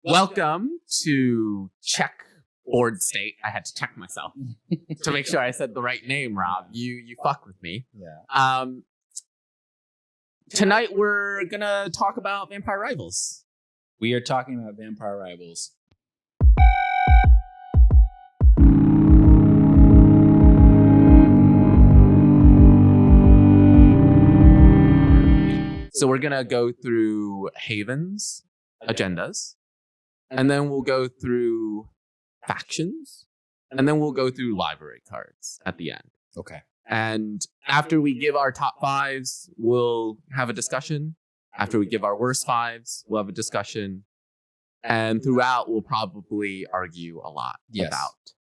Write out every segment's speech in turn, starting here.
Welcome to Checkboard State. I had to check myself to make sure I said the right name, Rob. You fuck with me. Yeah. Tonight we're gonna talk about Vampire Rivals. We are talking about Vampire Rivals. So we're gonna go through Haven's agendas, and then we'll go through factions, and then we'll go through library cards at the end. Okay. And after we give our top fives, we'll have a discussion. After we give our worst fives, we'll have a discussion. And throughout, we'll probably argue a lot about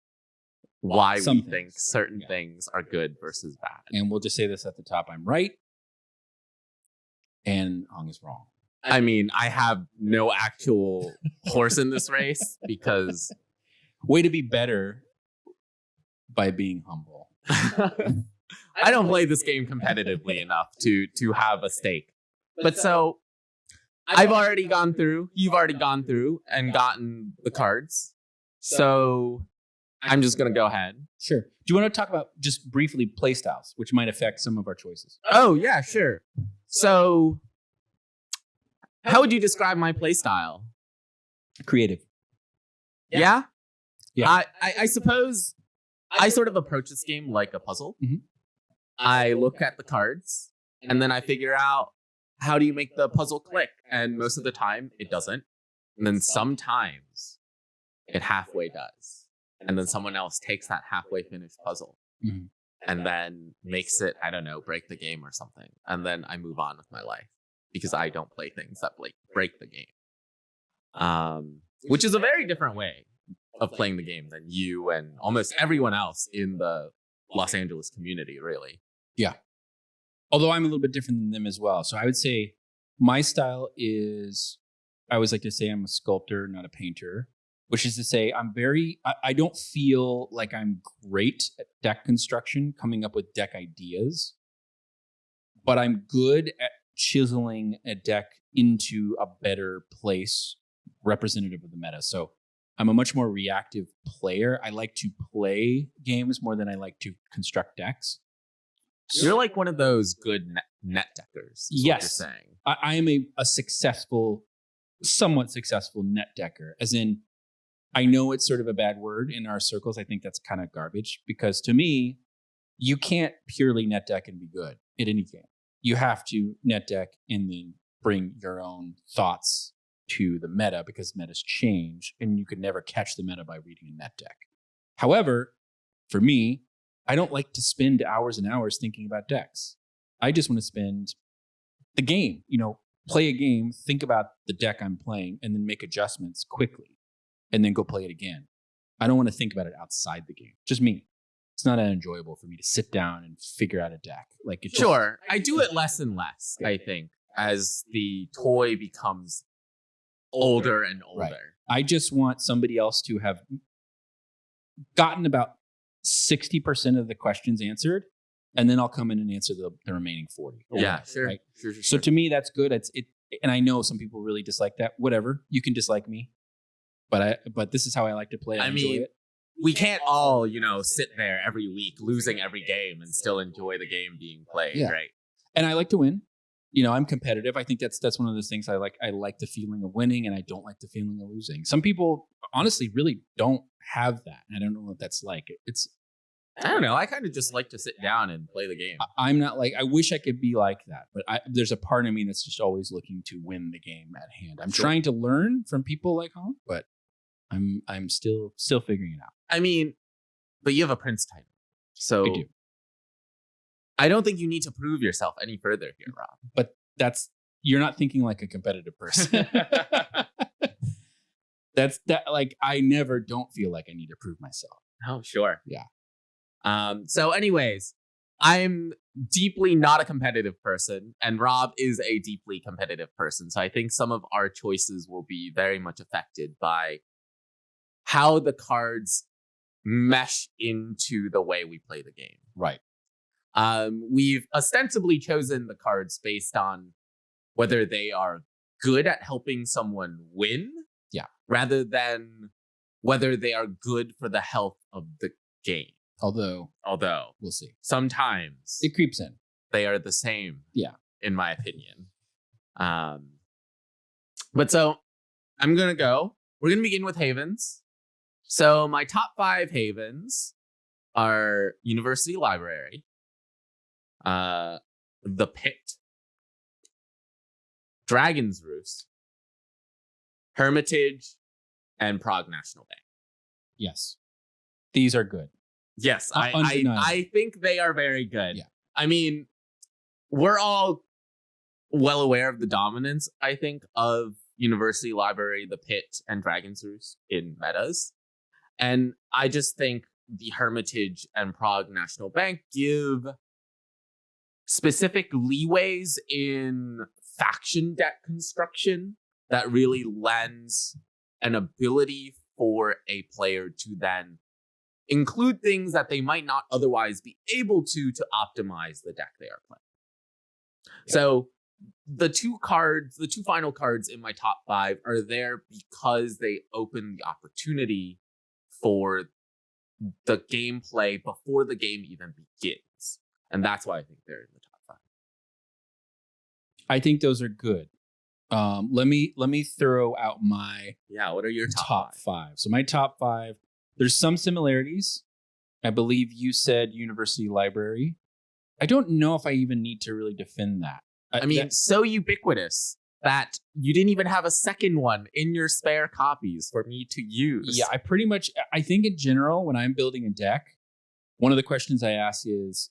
why we think certain things are good versus bad. And we'll just say this at the top. I'm right. And Hong is wrong. I mean, I have no actual horse in this race because... Way to be better by being humble. I don't play this game competitively enough to have a stake. But so, I've already gone through, you've already gone through and gotten the cards. So, I'm just going to go ahead. Sure. Do you want to talk about just briefly playstyles, which might affect some of our choices? Oh, yeah, sure. So, how would you describe my playstyle? Creative. Yeah? Yeah. I suppose I sort of approach this game like a puzzle. Mm-hmm. I look at the cards and then I figure out how do you make the puzzle click? And most of the time it doesn't. And then sometimes it halfway does. And then someone else takes that halfway finished puzzle and then makes it, I don't know, break the game or something. And then I move on with my life because I don't play things that break the game. Which is a very different way of playing the game than you and almost everyone else in the Los Angeles community, really. Yeah. Although I'm a little bit different than them as well. So I would say my style is, I always like to say I'm a sculptor, not a painter, which is to say I don't feel like I'm great at deck construction, coming up with deck ideas, but I'm good at chiseling a deck into a better place representative of the meta. So I'm a much more reactive player. I like to play games more than I like to construct decks. You're like one of those good net deckers. Yes. What you're saying. I am a successful, somewhat successful net decker, as in, I know it's sort of a bad word in our circles. I think that's kind of garbage because to me, you can't purely net deck and be good at any game. You have to net deck and then bring your own thoughts to the meta because metas change and you could never catch the meta by reading a net deck. However, for me, I don't like to spend hours and hours thinking about decks. I just want to spend the game, play a game, think about the deck I'm playing, and then make adjustments quickly and then go play it again. I don't want to think about it outside the game. Just me. It's not enjoyable for me to sit down and figure out a deck. Sure. I do it less and less, I think, as the toy becomes older and older. Right. I just want somebody else to have gotten about 60% of the questions answered, and then I'll come in and answer the remaining 40. Yeah, sure. Right? Sure. So to me, that's good. And I know some people really dislike that. Whatever, you can dislike me, but this is how I like to play. I enjoy it. We can't all, sit there every week losing every game and still enjoy the game being played, right? And I like to win. I'm competitive. I think that's one of those things I like. I like the feeling of winning, and I don't like the feeling of losing. Some people, honestly, really don't have that. I don't know what that's like. I don't know. I kind of just like to sit down and play the game. I'm not like, I wish I could be like that, but there's a part of me that's just always looking to win the game at hand. I'm trying to learn from people like Hong, but I'm still figuring it out. I mean, but you have a Prince title, so I do. I don't think you need to prove yourself any further here, Rob. But you're not thinking like a competitive person. I never don't feel like I need to prove myself. Oh, sure. Yeah. So anyways, I'm deeply not a competitive person, and Rob is a deeply competitive person. So I think some of our choices will be very much affected by how the cards mesh into the way we play the game. Right. We've ostensibly chosen the cards based on whether they are good at helping someone win, rather than whether they are good for the health of the game. Although We'll see. Sometimes It creeps in. they are the same. Yeah. In my opinion. But so I'm going to go. We're going to begin with havens. So my top 5 havens are University Library, the Pit, Dragon's Roost, Hermitage, and Prague National Bank. Yes. These are good. Yes, I think they are very good. Yeah. I mean, we're all well aware of the dominance, I think, of University Library, the Pit, and Dragon's Roost in metas. And I just think the Hermitage and Prague National Bank give specific leeways in faction deck construction that really lends an ability for a player to then include things that they might not otherwise be able to optimize the deck they are playing. Yeah. So the two final cards in my top 5 are there because they open the opportunity for the gameplay before the game even begins. And that's why I think they're in the top 5. I think those are good. Let me throw out my what are your top 5? So my top 5, there's some similarities. I believe you said University Library. I don't know if I even need to really defend that. I mean, so ubiquitous that you didn't even have a second one in your spare copies for me to use. Yeah, I think in general, when I'm building a deck, one of the questions I ask is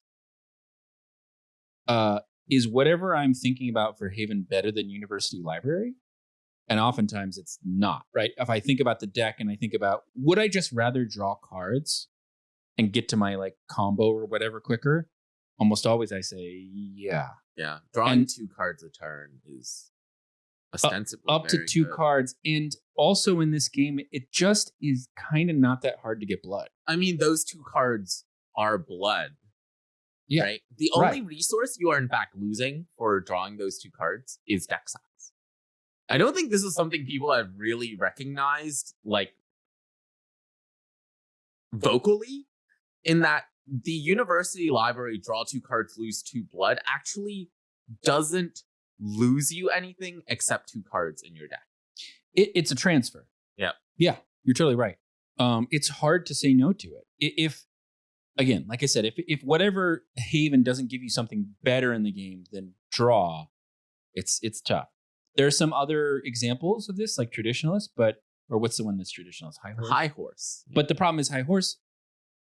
whatever I'm thinking about for Haven better than University Library? And oftentimes it's not, right? If I think about the deck and I think about, would I just rather draw cards and get to my like combo or whatever quicker? Almost always I say, yeah. Yeah, drawing 2 cards a turn is ostensibly up to 2 cards. And also in this game, it just is kind of not that hard to get blood. I mean, those 2 cards are blood. Yeah. Right? The only resource you are in fact losing for drawing those 2 cards is deck size. I don't think this is something people have really recognized, like, vocally, in that the University Library draw 2 cards, lose 2 blood actually doesn't lose you anything except 2 cards in your deck. It's a transfer. Yeah. Yeah, you're totally right. It's hard to say no to it. If again, like I said, if whatever Haven doesn't give you something better in the game than draw, it's tough. There are some other examples of this, like Traditionalist, or what's the one that's Traditionalist? High Horse? High Horse. But the problem is High Horse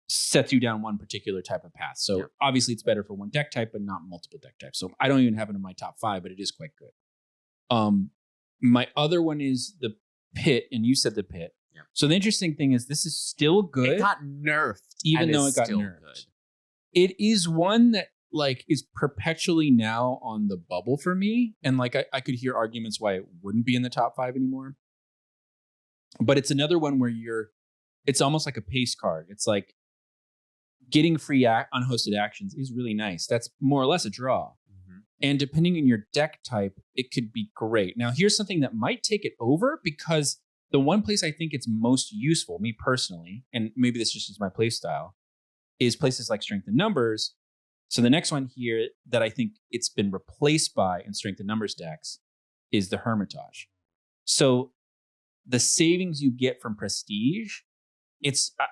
sets you down one particular type of path. So obviously it's better for one deck type, but not multiple deck types. So I don't even have it in my top 5, but it is quite good. My other one is the Pit, and you said the Pit. Yeah. So the interesting thing is this is still good. It got nerfed. Even though it got nerfed. Good. It is one that like is perpetually now on the bubble for me. And like I could hear arguments why it wouldn't be in the top 5 anymore. But it's another one where it's almost like a pace card. It's like getting free unhosted actions is really nice. That's more or less a draw. Mm-hmm. And depending on your deck type, it could be great. Now, here's something that might take it over, because the one place I think it's most useful, me personally, and maybe this just is my play style, is places like Strength in Numbers. So the next one here that I think it's been replaced by in Strength in Numbers decks is the Hermitage. So the savings you get from Prestige,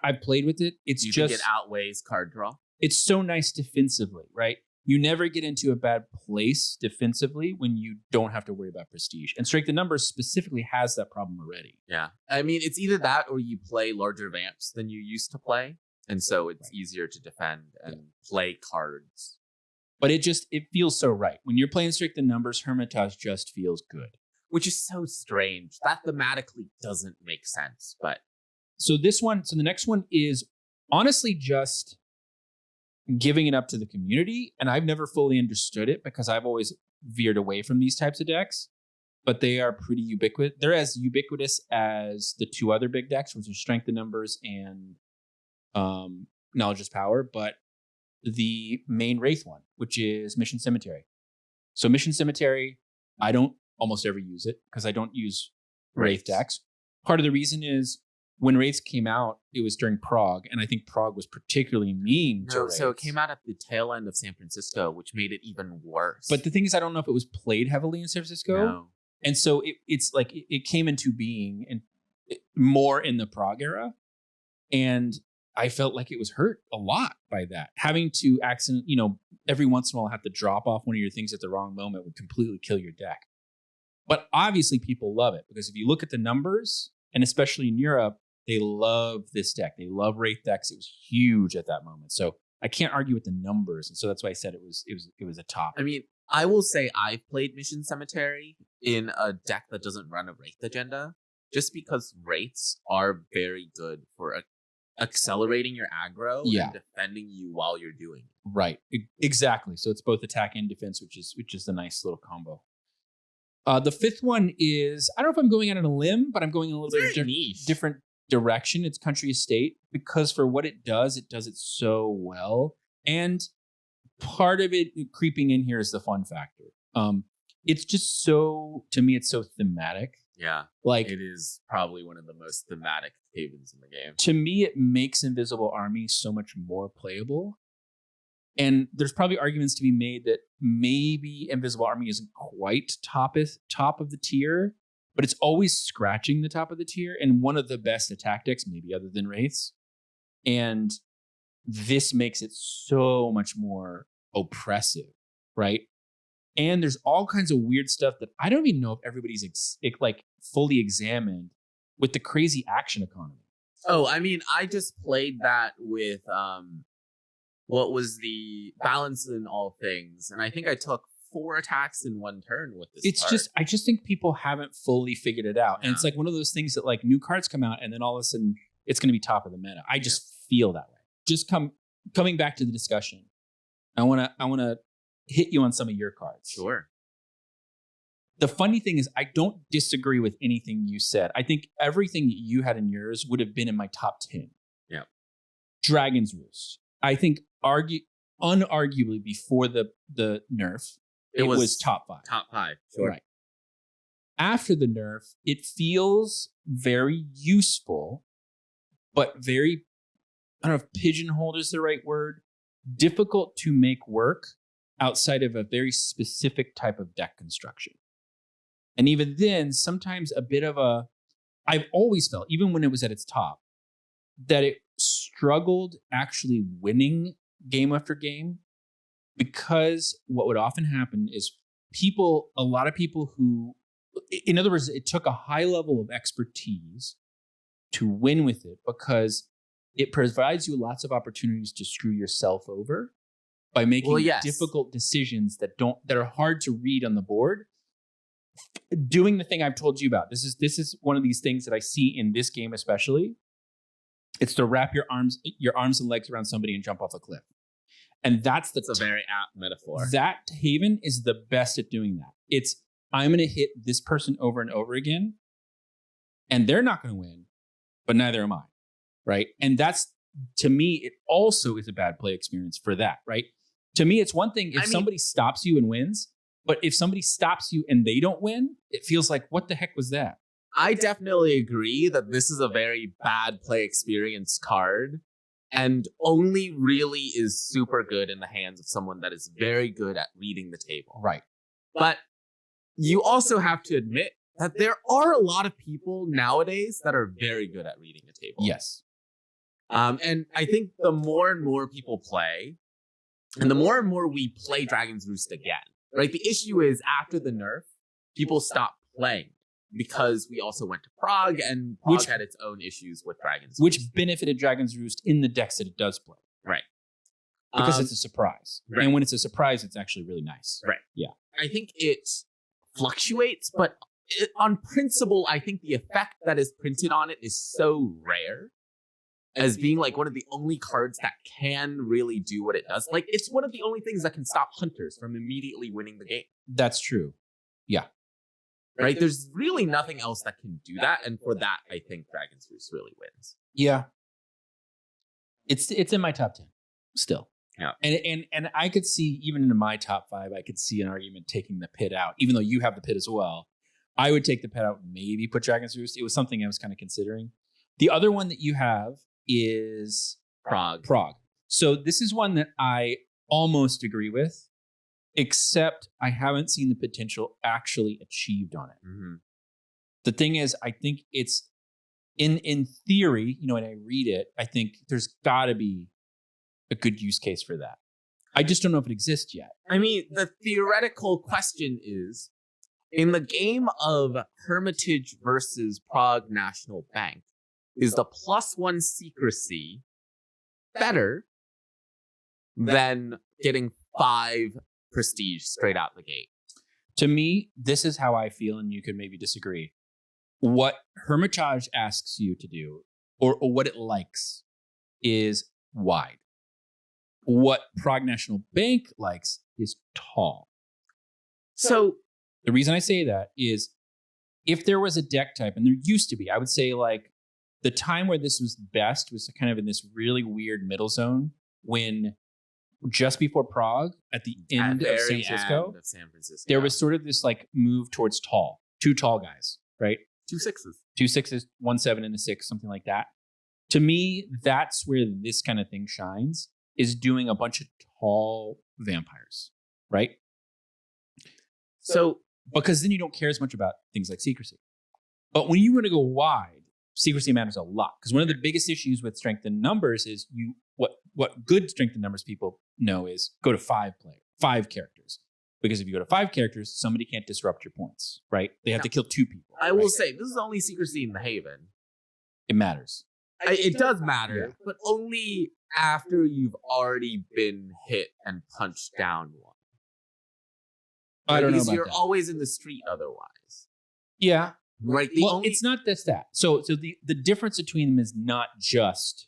I've played with it. It's you think it outweighs card draw. It's so nice defensively, right? You never get into a bad place defensively when you don't have to worry about Prestige. And Strength in Numbers specifically has that problem already. Yeah. I mean, it's either that or you play larger vamps than you used to play. And so it's easier to defend and play cards. But it feels so right. When you're playing Strength in Numbers, Hermitage just feels good. Which is so strange. That thematically doesn't make sense, but... So the next one is honestly just giving it up to the community. And I've never fully understood it because I've always veered away from these types of decks. But they are pretty ubiquitous. They're as ubiquitous as the 2 other big decks, which are Strength in Numbers and Knowledge is Power. But the main Wraith one, which is Mission Cemetery. So Mission Cemetery, I don't almost ever use it because I don't use Wraith decks. Part of the reason is when Wraiths came out, it was during Prague, and I think Prague was particularly mean to Wraiths. So it came out at the tail end of San Francisco, which made it even worse. But the thing is, I don't know if it was played heavily in San Francisco. No. And so it's like it came into being and more in the Prague era. And I felt like it was hurt a lot by that. Having to every once in a while have to drop off one of your things at the wrong moment would completely kill your deck. But obviously people love it because if you look at the numbers, and especially in Europe, they love this deck. They love Wraith decks. It was huge at that moment. So I can't argue with the numbers. And so that's why I said it was a top. I mean, I will say I've played Mission Cemetery in a deck that doesn't run a Wraith agenda, just because Wraiths are very good for accelerating your aggro and defending you while you're doing it. Right. Exactly. So it's both attack and defense, which is a nice little combo. The fifth one is, I don't know if I'm going out on a limb, but I'm going in a little bit different direction. It's Country Estate, because for what it does it so well. And part of it creeping in here is the fun factor. It's just so, to me, it's so thematic. Yeah. Like, it is probably one of the most thematic havens in the game. To me, it makes Invisible Army so much more playable. And there's probably arguments to be made that maybe Invisible Army isn't quite top of the tier, but it's always scratching the top of the tier and one of the best attack decks, maybe other than Wraiths. And this makes it so much more oppressive, right? And there's all kinds of weird stuff that I don't even know if everybody's fully examined with the crazy action economy. Oh, I mean, I just played that with what was the Balance in All Things, and I think I took 4 attacks in one turn with this. I just think people haven't fully figured it out, and it's like one of those things that like new cards come out, and then all of a sudden it's going to be top of the meta. I just feel that way. Just coming back to the discussion, I want to hit you on some of your cards. Sure. The funny thing is, I don't disagree with anything you said. I think everything that you had in yours would have been in my top 10. Yeah. Dragon's Roost. I think unarguably before the nerf, it was top 5. Top 5. Sure. Right. After the nerf, it feels very useful, but very, I don't know if pigeonholed is the right word, difficult to make work outside of a very specific type of deck construction. And even then, sometimes I've always felt, even when it was at its top, that it struggled actually winning game after game, because what would often happen is a lot of people who, in other words, it took a high level of expertise to win with it, because it provides you lots of opportunities to screw yourself over by making difficult decisions that are hard to read on the board. Doing the thing I've told you about. This is one of these things that I see in this game especially. It's to wrap your arms and legs around somebody and jump off a cliff. And that's a very apt metaphor. That Haven is the best at doing that. It's, I'm going to hit this person over and over again, and they're not going to win, but neither am I, right? And that's, to me, it also is a bad play experience for that, right? To me, it's one thing if somebody stops you and wins, but if somebody stops you and they don't win, it feels like, what the heck was that? I definitely agree that this is a very bad play experience card, and only really is super good in the hands of someone that is very good at reading the table. Right. But you also have to admit that there are a lot of people nowadays that are very good at reading a table. Yes. And I think the more and more people play, and the more and more we play Dragon's Roost again, right? The issue is after the nerf, people stopped playing because we also went to Prague, and Prague had its own issues with Dragon's Roost. Which benefited Dragon's Roost in the decks that it does play. Right. Because it's a surprise. Right. And when it's a surprise, it's actually really nice. Right. Yeah. I think it fluctuates, but on principle, I think the effect that is printed on it is so rare as being like one of the only cards that can really do what it does. Like, it's one of the only things that can stop hunters from immediately winning the game. That's true. Yeah. Right? There's really nothing else that can do that. And for that, I think Dragon's Roost really wins. Yeah. It's in my top 10 still. Yeah. And I could see, even in my top 5, I could see an argument taking the pit out, even though you have the pit as well. I would take the pet out, maybe put Dragon's Roost. It was something I was kind of considering. The other one that you have is Prague. So this is one that I almost agree with, except I haven't seen the potential actually achieved on it. Mhm. The thing is, I think it's in theory, when I read it, I think there's got to be a good use case for that. I just don't know if it exists yet. I mean, the theoretical question is, in the game of Hermitage versus Prague National Bank, is the +1 secrecy better than getting 5 prestige straight out the gate? To me, this is how I feel, and you could maybe disagree. What Hermitage asks you to do, or what it likes, is wide. What Prague National Bank likes is tall. So The reason I say that is if there was a deck type, and there used to be, I would say like the time where this was best was kind of in this really weird middle zone when just before Prague, at the end of San Francisco, there was sort of this like move towards tall, 2 tall guys, right? 2 6s. 2 6s, 1 7 and a 6, something like that. To me, that's where this kind of thing shines, is doing a bunch of tall vampires, right? So Because then you don't care as much about things like secrecy. But when you want to go wide, secrecy matters a lot. Because one of the biggest issues with strength in numbers is what good strength in numbers people know is go to 5 characters. Because if you go to 5 characters, somebody can't disrupt your points, right? They have to kill 2 people. I will say, this is only secrecy in the Haven. It matters. It does matter, Yeah. but only after you've already been hit and punched down one. I don't know because about you're that. always in the street otherwise. Yeah. Right? It's not just that. So the difference between them is not just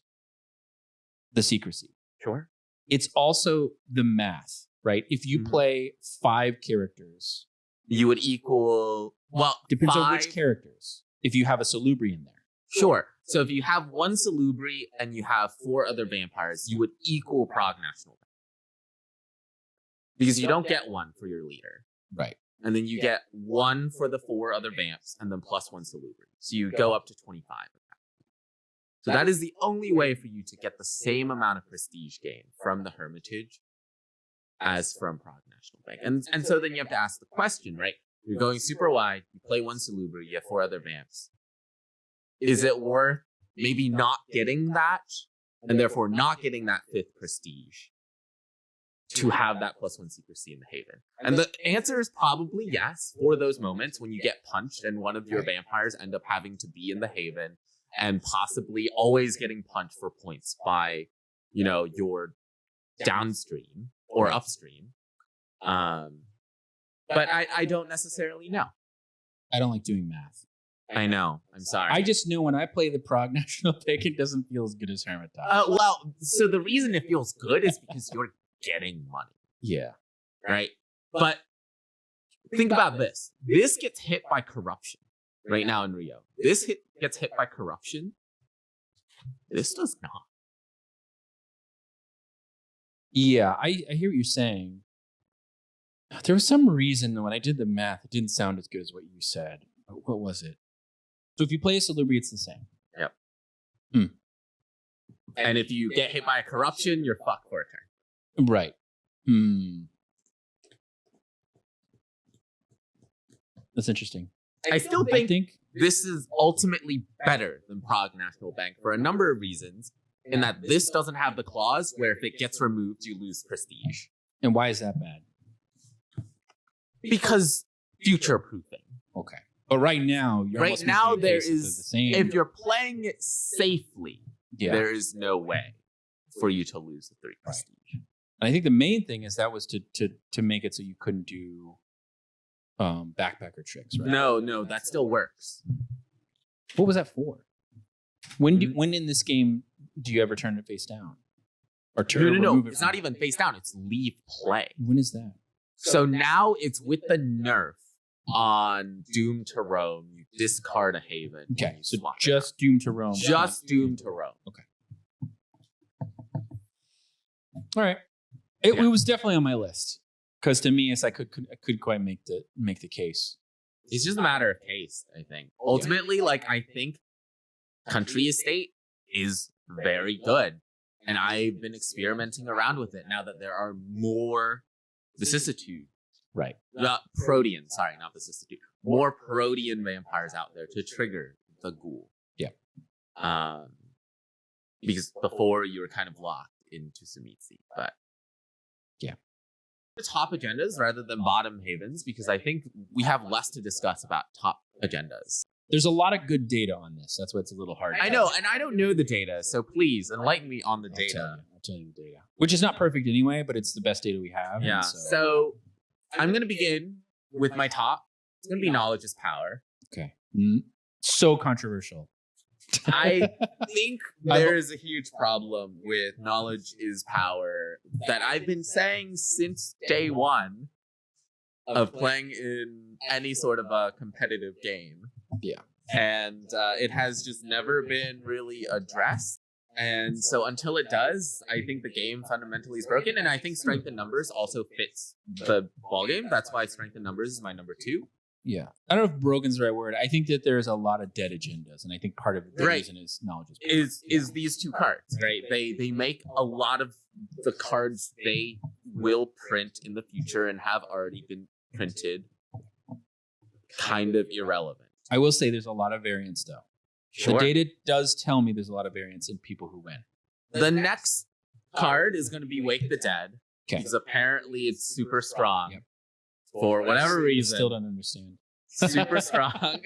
the secrecy. Sure. It's also the math, right? If you Mhm. play 5 characters, You would equal, well, depends on which 5 characters. If you have a Salubri in there. Sure. So if you have 1 Salubri and you have 4 other vampires, you would equal Prague National Bank. Because you don't get 1 for your leader. Right. And then you get 1 for the 4 other vamps, and then +1 Salubri. So you go up to 25. So that is the only way for you to get the same amount of prestige gain from the Hermitage as from Prague National Bank. And so then you have to ask the question, right? You're going super wide, you play 1 Salubri, you have 4 other vamps. Is it worth maybe not getting that, and therefore not getting that 5th prestige, to have that +1 secrecy in the Haven? And the answer is probably yes, for those moments when you get punched and one of your vampires end up having to be in the Haven and possibly always getting punched for points by, your downstream or upstream. But I don't necessarily know. I don't like doing math. I know. I'm sorry. I just know when I play the Prague National Bank, it doesn't feel as good as Hermitage. So the reason it feels good is because you're getting money, Yeah. right? But think about this. This gets hit by corruption right now in Rio. This gets hit by corruption. This does not. Yeah, I hear what you're saying. There was some reason when I did the math, it didn't sound as good as what you said. What was it? So if you play a Salubri, it's the same. Yep. Hmm. And if you get hit by a corruption, you're fucked for a turn. Right. That's interesting. I still I think think this is ultimately better than Prague National Bank for a number of reasons, in that this doesn't have the clause where if it gets removed, you lose prestige. And why is that bad? Because future proofing. Okay. But right now, you're Right almost now, making a there case that they're is, the same. if you're playing it safely, Yeah. there is no way for you to lose the 3 prestige. And I think the main thing is that was to make it so you couldn't do backpacker tricks, right? No, that still works. What was that for? When in this game do you ever turn it face down? Or turn No. remove it It's from- not even face down. It's leave play. When is that? So now it's with the nerf on Doom to Roam. You discard a Haven. Okay, and you so swap it just Doom to Roam. out. Just Doom to Roam. All right. It Yeah. was definitely on my list because to me, it's I could quite make the case. It's just a matter of taste, I think. Ultimately, like, I think Country Estate is very good. And I've been experimenting around with it now that there are more vicissitude. Right. Protean, sorry, not vicissitude. More protean vampires out there to trigger the ghoul. Yeah. Because before you were kind of locked into Tsumitsu, but yeah. Top agendas rather than bottom havens, because I think we have less to discuss about top agendas. There's a lot of good data on this. That's why it's a little hard. I know, and I don't know the data, so please enlighten me on the data. I'll tell you the data. Which is not perfect anyway, but it's the best data we have. Yeah. So I'm going to begin with my top. It's going to be knowledge is power. Okay. So controversial. I think there's a huge problem with knowledge is power that I've been saying since day one of playing in any sort of a competitive game. Yeah. And it has just never been really addressed. And so until it does, I think the game fundamentally is broken. And I think strength in numbers also fits the ballgame. That's why strength in numbers is my number 2. Yeah. I don't know if broken's the right word. I think that there's a lot of dead agendas. And I think part of the reason is knowledge is these 2 cards, right? They make a lot of the cards they will print in the future and have already been printed kind of irrelevant. I will say there's a lot of variance though. Sure. The data does tell me there's a lot of variance in people who win. The next card is going to be Wake the Dead. Okay. Because apparently it's super strong. For whatever reason. Still don't understand. Super strong.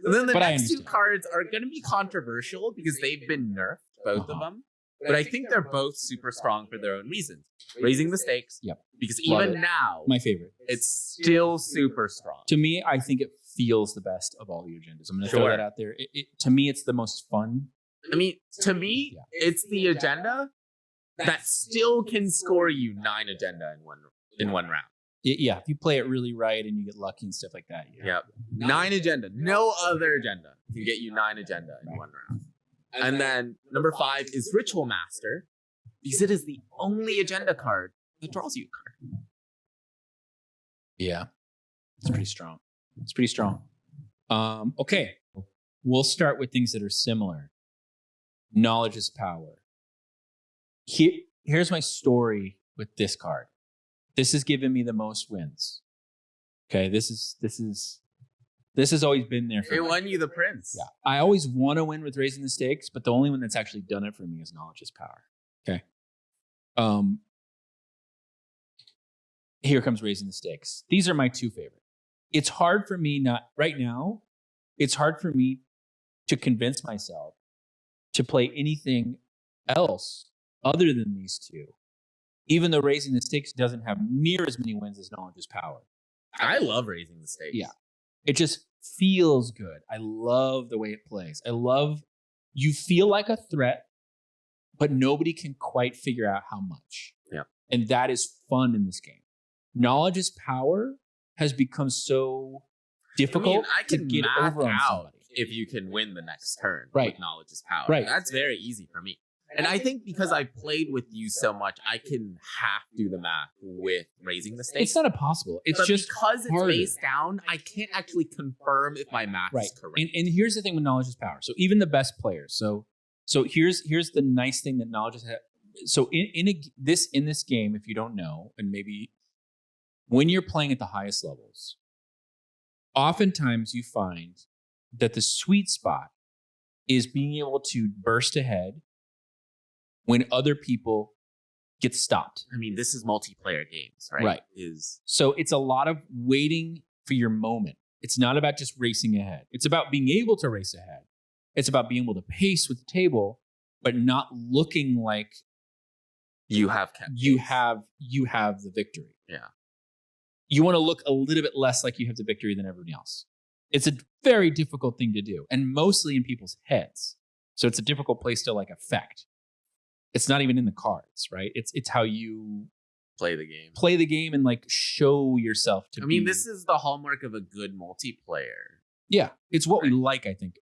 And then the But next 2 cards are going to be controversial because they've been nerfed, both of them. But I think they're both super strong for their own reasons. Raising the stakes. Yep. Because Love even it. now, My favorite. it's still super strong. To me, I think it feels the best of all the agendas. I'm going to throw Sure. that out there. To me, it's the most fun. I mean, to me, it's the agenda that still can score you 9 agenda in one round. Yeah, if you play it really right and you get lucky and stuff like that. Yep. 9 agenda. No other agenda can get you 9 agenda in one round. And then number 5 is Ritual Master, because it is the only agenda card that draws you a card. Yeah. It's pretty strong. Okay. We'll start with things that are similar. Knowledge is power. Here's my story with this card. This has given me the most wins. Okay, this has always been there for It me. won you the Prince. Yeah, I always want to win with raising the stakes, but the only one that's actually done it for me is knowledge is power. Okay. Here comes raising the stakes. These are my 2 favorite. It's hard for me right now. It's hard for me to convince myself to play anything else other than these 2. Even though raising the stakes doesn't have near as many wins as knowledge is power. I love raising the stakes. Yeah. It just feels good. I love the way it plays. You feel like a threat, but nobody can quite figure out how much. Yeah. And that is fun in this game. Knowledge is power has become so difficult I can to get math over on out somebody. if you can win the next turn. Right. With knowledge is power. Right. That's very easy for me. And I think because I played with you so much, I can half do the math with raising the stakes. It's not impossible. It's but just because harder. it's face down, I can't actually confirm if my math right. is correct. And here's the thing with knowledge is power. So even the best players. So here's the nice thing that knowledge is. So in this game, if you don't know, and maybe when you're playing at the highest levels, oftentimes you find that the sweet spot is being able to burst ahead when other people get stopped. I mean, this is multiplayer games, right? Right. So it's a lot of waiting for your moment. It's not about just racing ahead. It's about being able to race ahead. It's about being able to pace with the table, but not looking like you have the victory. Yeah. You want to look a little bit less like you have the victory than everyone else. It's a very difficult thing to do, and mostly in people's heads. So it's a difficult place to affect. It's not even in the cards, right? It's how you play the game and show yourself to. I mean, this is the hallmark of a good multiplayer. Yeah, it's what we like. I think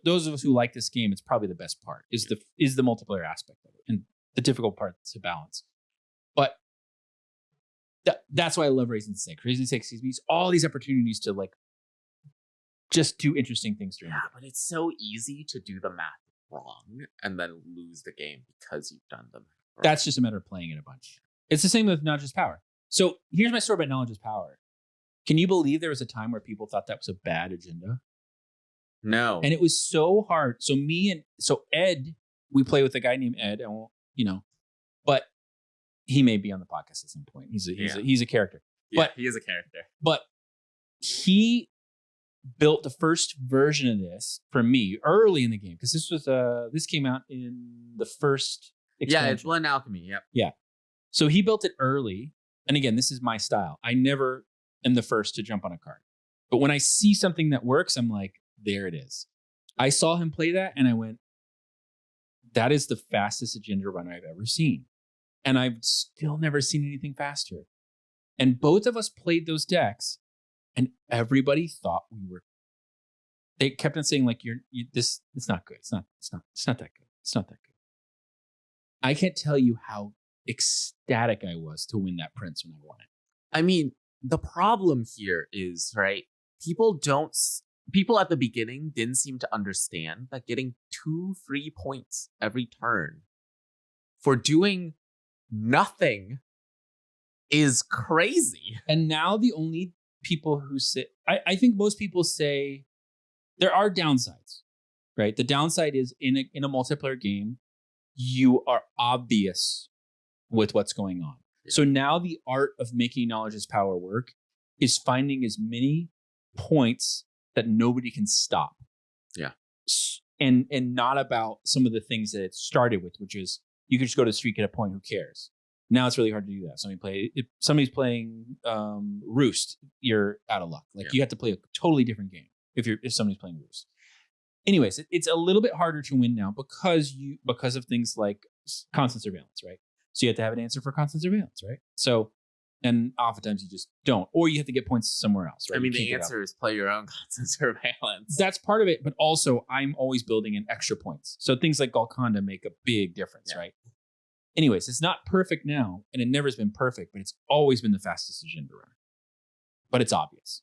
those of us who like this game, it's probably the best part is the multiplayer aspect of it, and the difficult part to balance. But that's why I love Raising the Stakes. Raising the Stakes gives me all these opportunities to just two interesting things during Yeah, the game. but it's so easy to do the math wrong and then lose the game because you've done the math wrong. That's just a matter of playing it a bunch. It's the same with Knowledge is Power. So here's my story about Knowledge is Power. Can you believe there was a time where people thought that was a bad agenda? No. And it was so hard. So Ed, we play with a guy named Ed, and but he may be on the podcast at some point. He's a character. Yeah, he is a character. But he built the first version of this for me early in the game, because this came out in the first expansion. Yeah, it's Blend Alchemy. Yep. Yeah. So he built it early. And again, this is my style. I never am the first to jump on a card. But when I see something that works, I'm like, there it is. I saw him play that and I went, that is the fastest agenda run I've ever seen. And I've still never seen anything faster. And both of us played those decks and everybody thought they kept on saying like, this, it's not good. It's not that good. It's not that good. I can't tell you how ecstatic I was to win that Prince when I won it. I mean, the problem here is, right, people at the beginning didn't seem to understand that getting 2 free points every turn for doing nothing is crazy. And now the only people who say, I think most people say there are downsides, right? The downside is in a multiplayer game, you are obvious with what's going on. Yeah. So now the art of making Knowledge is Power work is finding as many points that nobody can stop. Yeah. And not about some of the things that it started with, which is you could just go to the street, get a point, who cares? Now it's really hard to do that. If somebody's playing Roost, you're out of luck. Like you have to play a totally different game if somebody's playing Roost. Anyways, it's a little bit harder to win now because of things like constant surveillance, right? So you have to have an answer for constant surveillance, right? So, and oftentimes you just don't, or you have to get points somewhere else, right? I mean, the answer is play your own constant surveillance. That's part of it, but also I'm always building in extra points. So things like Golconda make a big difference, right? Anyways, it's not perfect now, and it never has been perfect, but it's always been the fastest agenda runner. But it's obvious.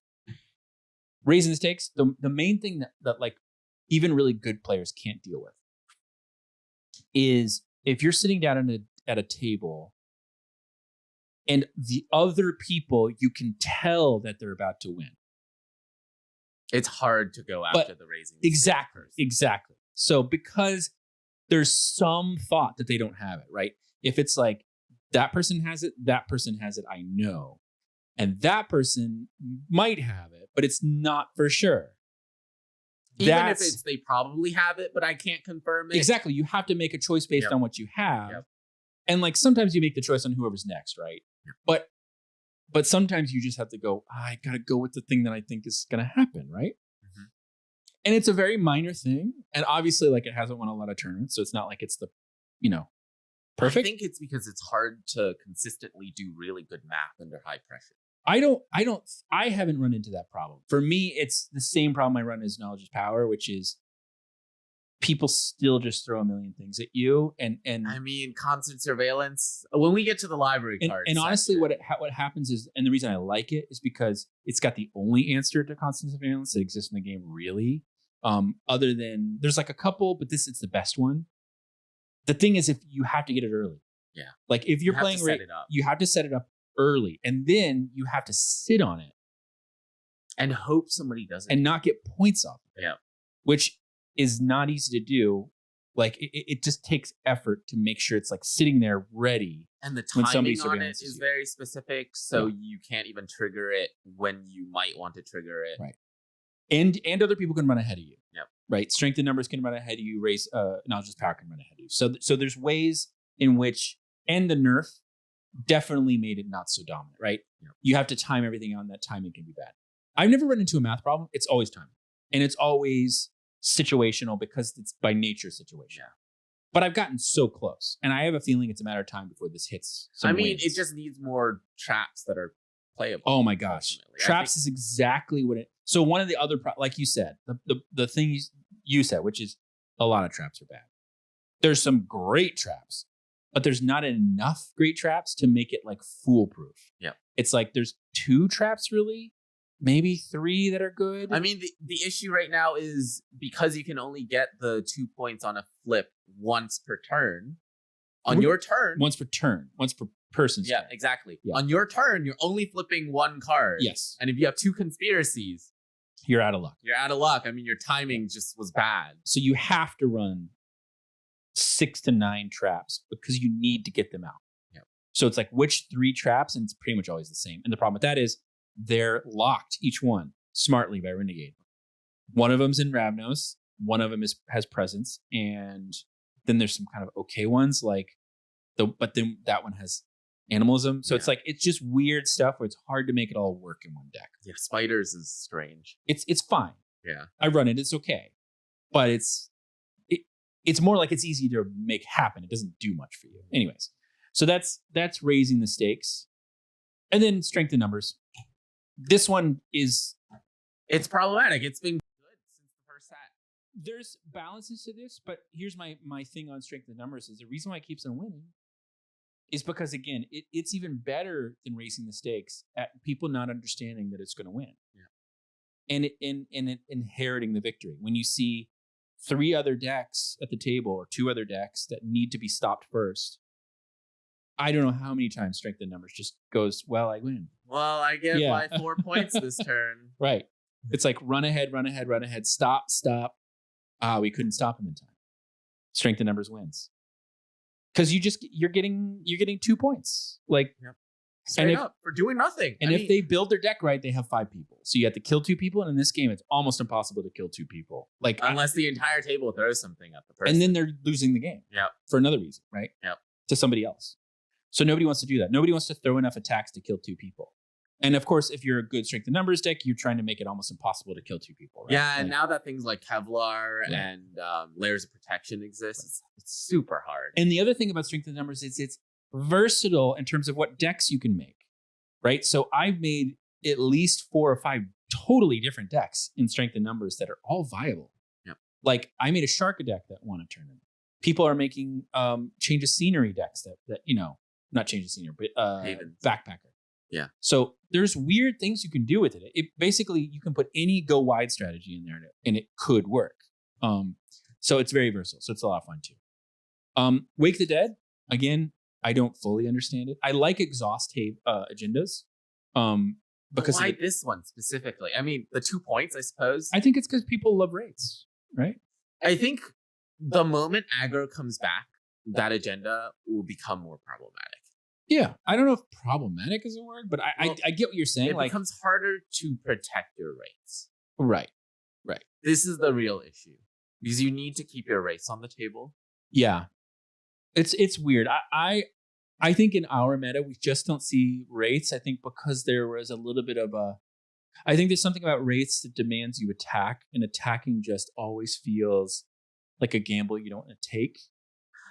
Raising the stakes, the main thing that like even really good players can't deal with is if you're sitting down at a table and the other people, you can tell that they're about to win. It's hard to go after the raising. Exactly. So because there's some thought that they don't have it, right? If it's like that person has it, I know. And that person might have it, but it's not for sure. Even if they probably have it, but I can't confirm it. Exactly. You have to make a choice based on what you have. Yep. And like sometimes you make the choice on whoever's next, right? Yep. But sometimes you just have to go, I gotta go with the thing that I think is gonna happen, right? Mm-hmm. And it's a very minor thing. And obviously, like it hasn't won a lot of tournaments, so it's not like it's the, perfect. I think it's because it's hard to consistently do really good math under high pressure. I haven't run into that problem. For me, it's the same problem I run as Knowledge is Power, which is people still just throw a million things at you. And I mean, constant surveillance. When we get to the library cards. And honestly, what happens is, and the reason I like it is because it's got the only answer to constant surveillance that exists in the game, really. Other than there's like a couple, but it's the best one. The thing is, if you have to get it early. Yeah. Like if you're playing, you have to set it up early, and then you have to sit on it and hope somebody does it and not get points off of it. Yeah. Which is not easy to do. Like it just takes effort to make sure it's like sitting there ready. And the timing on it is very specific, so you can't even trigger it when you might want to trigger it. Right. And other people can run ahead of you. Yep. Right. Strength in numbers can run ahead of you. Raise Knowledge is Power can run ahead of you. So there's ways in which, and the nerf definitely made it not so dominant, right? Yep. You have to time everything on that. Timing can be bad. I've never run into a math problem. It's always timing. And it's always situational because it's by nature situational. Yeah. But I've gotten so close. And I have a feeling it's a matter of time before this hits. It just needs more traps that are playable. Oh my gosh. Traps is exactly what it. So one of the other, like you said, the thing you said, which is a lot of traps are bad. There's some great traps, but there's not enough great traps to make it like foolproof. Yeah. It's like there's 2 traps really maybe 3 that are good. I mean, the issue right now is because you can only get the 2 points on a flip once per turn. On your turn, once per person. Yeah, exactly. Yeah. On your turn, you're only flipping 1 card. Yes. And if you have 2 conspiracies, You're out of luck. you're out of luck. I mean, your timing just was bad. So you have to run 6 to 9 traps because you need to get them out. Yep. So it's like which 3 traps, and it's pretty much always the same. And the problem with that is they're locked, each one, smartly by Renegade. One of them's in Ravnos, one of them has presence, and then there's some kind of okay ones but then that one has animalism. So it's like it's just weird stuff where it's hard to make it all work in one deck. Yeah, spiders is strange. It's fine. Yeah. I run it, it's okay. But it's more like it's easy to make happen. It doesn't do much for you. Anyways. So that's raising the stakes. And then strength in numbers. This one is It's problematic. It's been good since the first set. there's balances to this, but here's my thing on strength in numbers is the reason why it keeps on winning is because again, it's even better than raising the stakes at people not understanding that it's going to win. Yeah. And it inheriting the victory. When you see 3 other decks at the table or 2 other decks that need to be stopped first, I don't know how many times strength in numbers just goes, well, I win. Well, I get Yeah. by 4 points this turn. Right. It's like run ahead, stop. We couldn't stop him in time. Strength in numbers wins. Because you're getting 2 points. Like Straight up for doing nothing. And if they build their deck right, they have 5 people. So you have to kill 2 people, and in this game, it's almost impossible to kill 2 people. Like unless the entire table throws something at the person. and then they're losing the game. Yep. For another reason, right? Yep. To somebody else. So nobody wants to do that. Nobody wants to throw enough attacks to kill 2 people. And of course, if you're a good strength in numbers deck, you're trying to make it almost impossible to kill 2 people. Right? Yeah, and Like- now that things like Kevlar Yeah. and layers of protection exist, it's super hard. And the other thing about strength in numbers is it's versatile in terms of what decks you can make, right? So I've made at least 4 or 5 totally different decks in strength in numbers that are all viable. Yep. Like I made a Sharka deck that won a tournament. People are making change of scenery decks that not change of scenery, but Havens. backpacker. Yeah. So there's weird things you can do with it. It basically you can put any go wide strategy in there and it could work. So it's very versatile. So it's a lot of fun too. Wake the Dead, again, I don't fully understand it. I like exhaust agendas. Because why this one specifically? I mean, the 2 points, I suppose. I think it's because people love raids, right? I think the moment aggro comes back, that agenda will become more problematic. Yeah. I don't know if problematic is a word, but I get what you're saying. It Like becomes harder to protect your rates. right. This is the real issue because you need to keep your rates on the table. Yeah. It's weird. I think in our meta we just don't see rates. I think because there was a little bit of I think there's something about rates that demands you attack, and attacking just always feels like a gamble you don't want to take.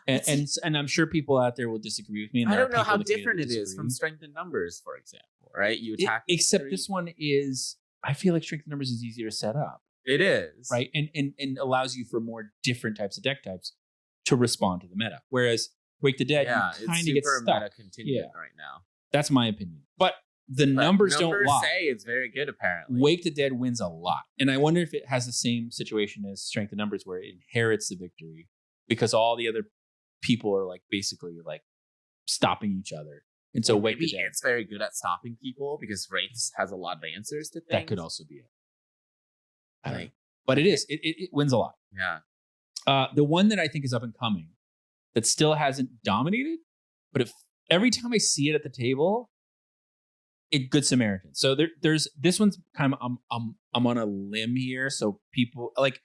And I'm sure people out there will disagree with me. And I there are don't know how people that different it is disagree. from strength in numbers, for example, right? You attack Except 3. this one is, I feel like strength in numbers is easier to set up, It is. right? And allows you for more different types of deck types to respond to the meta. Whereas Wake the Dead, Yeah, you it's kind of get super stuck. meta contingent Yeah. right now. That's my opinion. But the But numbers don't lie. say it's very good, apparently. Wake the Dead wins a lot. And I wonder if it has the same situation as Strength in Numbers where it inherits the victory because all the other people are like basically like stopping each other. And so Wake Maybe the Dead, it's very good at stopping people because Wraiths has a lot of answers to things. that could also be it. I don't know. Like, But it is. It wins a lot. yeah. The one that I think is up and coming that still hasn't dominated, but if every time I see it at the table, Good Samaritan. So there's this one's kind of I'm on a limb here. So people like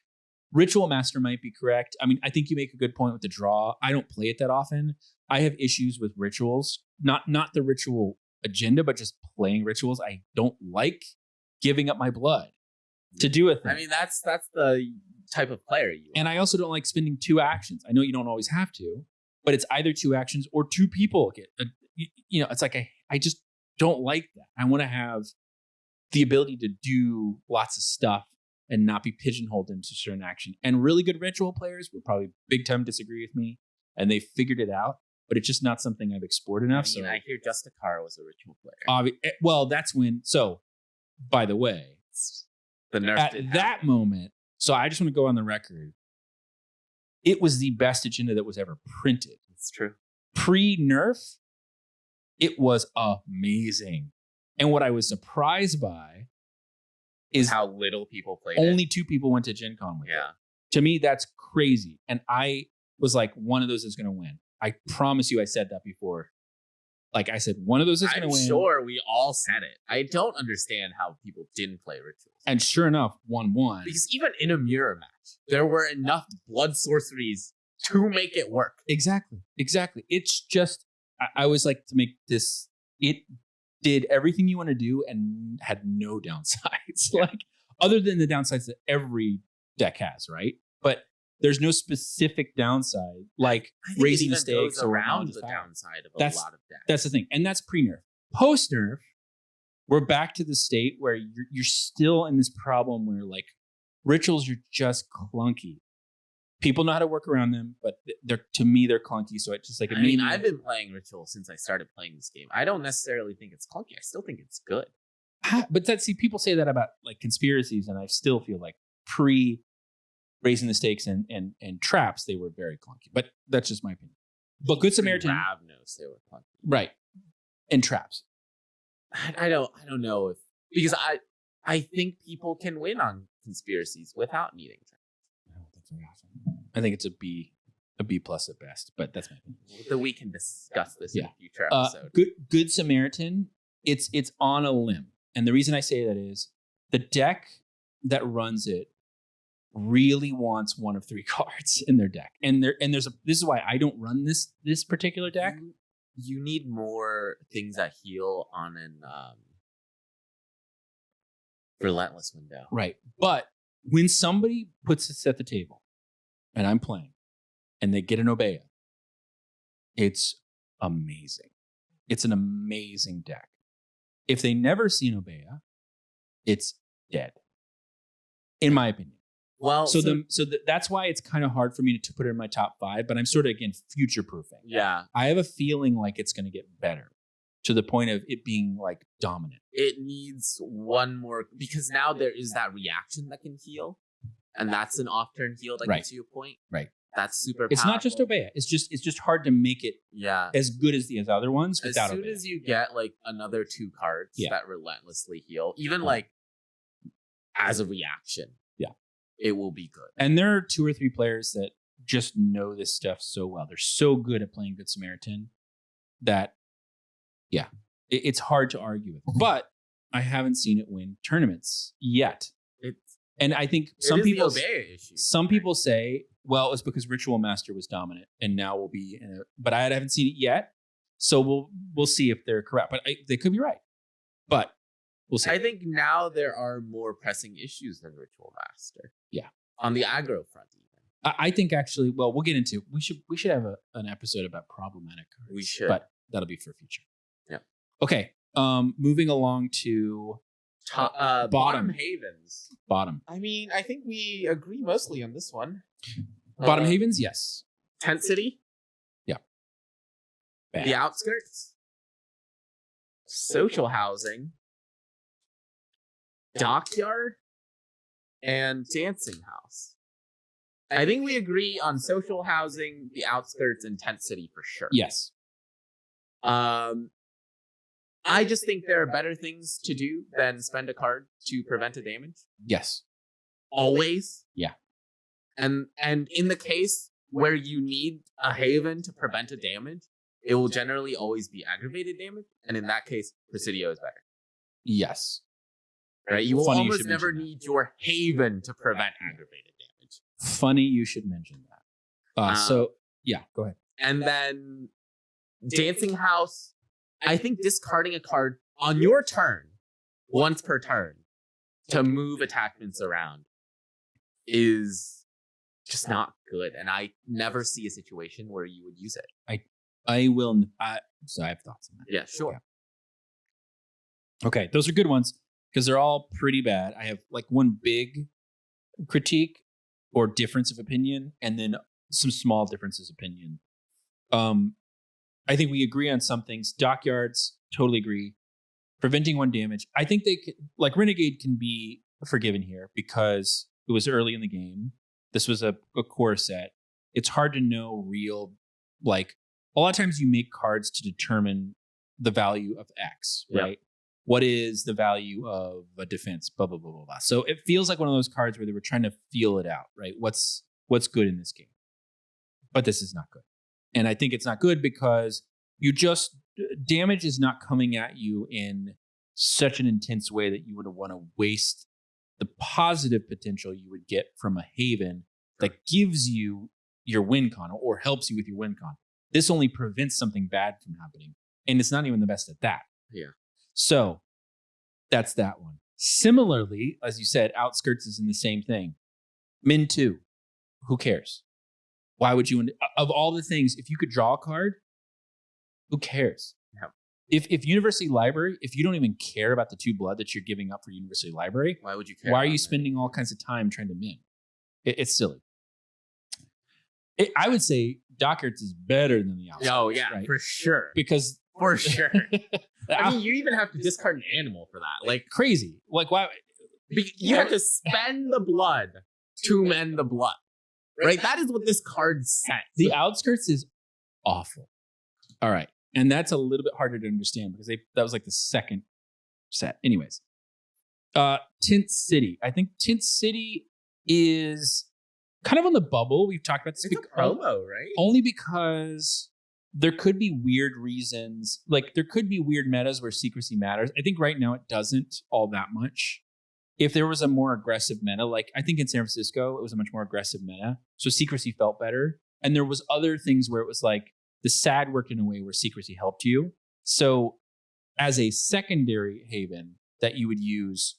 Ritual Master might be correct. I mean, I think you make a good point with the draw. I don't play it that often. I have issues with rituals, not the ritual agenda, but just playing rituals. I don't like giving up my blood to do a thing. I mean, that's the type of player you are. And I also don't like spending 2 actions. I know you don't always have to, but it's either 2 actions or 2 people get. It's like I just don't like that. I want to have the ability to do lots of stuff and not be pigeonholed into certain action. And really good ritual players will probably big time disagree with me, and they figured it out. But it's just not something I've explored enough. I mean, So I hear Justicar was a ritual player. well, that's when. So by the way, The nerf at did that moment, so I just want to go on the record. It was the best agenda that was ever printed. It's true. Pre-nerf, it was amazing. And what I was surprised by is How little people played only it. 2 people went to Gen Con with it. Yeah. To me, that's crazy. And I was like, one of those is going to win. I promise you I said that before. Like I said, one of those is going to I'm win. sure we all said it. I don't understand how people didn't play Rituals. And sure enough, 1-1. Because even in a mirror match, there were enough blood sorceries to make it work. Exactly. It's just, I always like to make this, it did everything you want to do and had no downsides. Like, other than the downsides that every deck has, right? But there's no specific downside, like I think raising it the even stakes goes or around knowledge the power. downside of a That's- lot of decks. That's the thing. And that's pre-nerf. Post-nerf, we're back to the state where you're still in this problem where, like, rituals are just clunky. People know how to work around them, but to me they're clunky. So it's just like I mean, I've been playing Ritual since I started playing this game. I don't necessarily think it's clunky. I still think it's good. But people say that about like conspiracies, and I still feel like pre raising the stakes and traps, they were very clunky. But that's just my opinion. But Good Samaritan, Ravnos, they were clunky. right? And traps. I don't know if, because I think people can win on conspiracies without needing traps. I don't think very often. I think it's a B plus at best. But that's my opinion. We can discuss this in Yeah. a future episode. Good Samaritan, it's on a limb. And the reason I say that is the deck that runs it really wants one of 3 cards in their deck. And this is why I don't run this particular deck. You need more things that heal on an relentless window. Right. But when somebody puts this at the table and I'm playing and they get an Obeya, it's amazing. It's an amazing deck. If they never see an Obeya, it's dead, in my opinion. Well, That's why it's kind of hard for me to put it in my top 5, but I'm sort of, again, future proofing. yeah, I have a feeling like it's going to get better to the point of it being like dominant. it needs one more, because now there is that reaction that can heal, and that's an off-turn heal that Right. gets you a point. Right. That's super. It's not just powerful. Obeya. It's just hard to make it Yeah. as good as the other ones As without soon Obeya. as you get like another 2 cards Yeah. that relentlessly heal, even like as a reaction, Yeah. it will be good. And there are 2 or 3 players that just know this stuff so well. They're so good at playing Good Samaritan that, yeah, it's hard to argue with. But I haven't seen it win tournaments yet. It's And I think some some people issue. some people say, well, it's because Ritual Master was dominant and now we'll be in it. But I haven't seen it yet. So we'll see if they're correct. But they could be right. But we'll see. I think now there are more pressing issues than Ritual Master. Yeah. On the aggro front, even. I think actually, well, we'll get into. We should have an episode about problematic cards. We should. but that'll be for future. Yeah. Okay. Moving along to Bottom Havens. bottom. I mean, I think we agree mostly on this one. Bottom Havens, yes. Tent City. Bad. The Outskirts. Social Housing. Dockyard. And Dancing House. I think we agree on Social Housing, the Outskirts, and Tent City for sure. Yes. I just think there are better things to do than spend a card to prevent a damage. Yes. Always. Yeah. And in the case where you need a haven to prevent a damage, it will generally always be aggravated damage. And in that case, Presidio is better. Yes. Right? You will Funny you almost should never mention that. need your haven to prevent aggravated damage. Funny you should mention that. So yeah, go ahead. And then Dancing House, I think discarding a card on your turn, once per turn, to move attachments around is just not good. And I never see a situation where you would use it. I will. So I have thoughts on that. Yeah, sure. Okay, those are good ones because they're all pretty bad. I have like one big critique or difference of opinion, and then some small differences of opinion. I think we agree on some things. Dockyards, totally agree. preventing 1 damage. I think they could, like Renegade can be forgiven here because it was early in the game. This was a core set. It's hard to know real, like a lot of times you make cards to determine the value of X, right? Yep. What is the value of a defense? Blah, blah, blah, blah, blah. So it feels like one of those cards where they were trying to feel it out, right? What's good in this game? But this is not good. And I think it's not good because damage is not coming at you in such an intense way that you would want to waste the positive potential you would get from a Haven that gives you your win con or helps you with your win con. This only prevents something bad from happening. And it's not even the best at that. Yeah. So that's that one. Similarly, as you said, Outskirts is in the same thing. Min 2. Who cares? Why would you? Of all the things, if you could draw a card, who cares? Yeah. If University Library, if you don't even care about the 2 blood that you're giving up for University Library, Why would you care? why are you spending all kinds of time trying to min? It's silly. I would say Dockarts is better than the Outskirts. Oh, yeah, right? for sure. Because For sure. I mean, you even have to discard an animal for that. Like, crazy. Like, why? you have to spend the blood to mend the blood. Right? That is what this card says. The Outskirts is awful. All right. And that's a little bit harder to understand because that was like the second set. Anyways. Tint City. I think Tint City is kind of on the bubble. We've talked about this. It's a promo, right? Only because there could be weird reasons. Like, there could be weird metas where secrecy matters. I think right now it doesn't all that much. If there was a more aggressive meta, like I think in San Francisco, it was a much more aggressive meta. So secrecy felt better. And there was other things where it was like the SAD worked in a way where secrecy helped you. So as a secondary Haven that you would use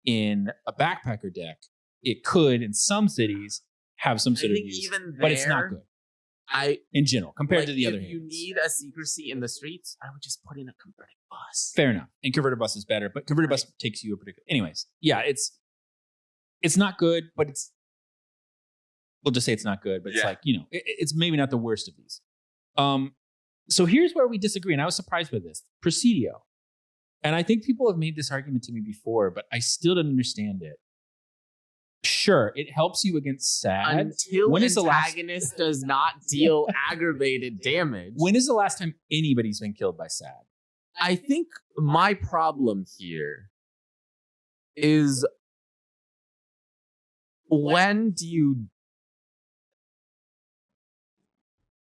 in a backpacker deck, it could in some cities have some sort of use, but it's not good. In general, compared to the other If you Havens. need a secrecy in the streets, I would just put in a converted bus. Fair enough. And converted bus is better, but converted bus takes you a particular. Anyways, yeah, it's not good, but we'll just say it's not good, but it's Yeah. like, it's maybe not the worst of these. So here's where we disagree, and I was surprised by this. Presidio. And I think people have made this argument to me before, but I still don't understand it. Sure, it helps you against SAD. Until When is the last- antagonist does not deal aggravated damage. When is the last time anybody's been killed by SAD? I think my problem here is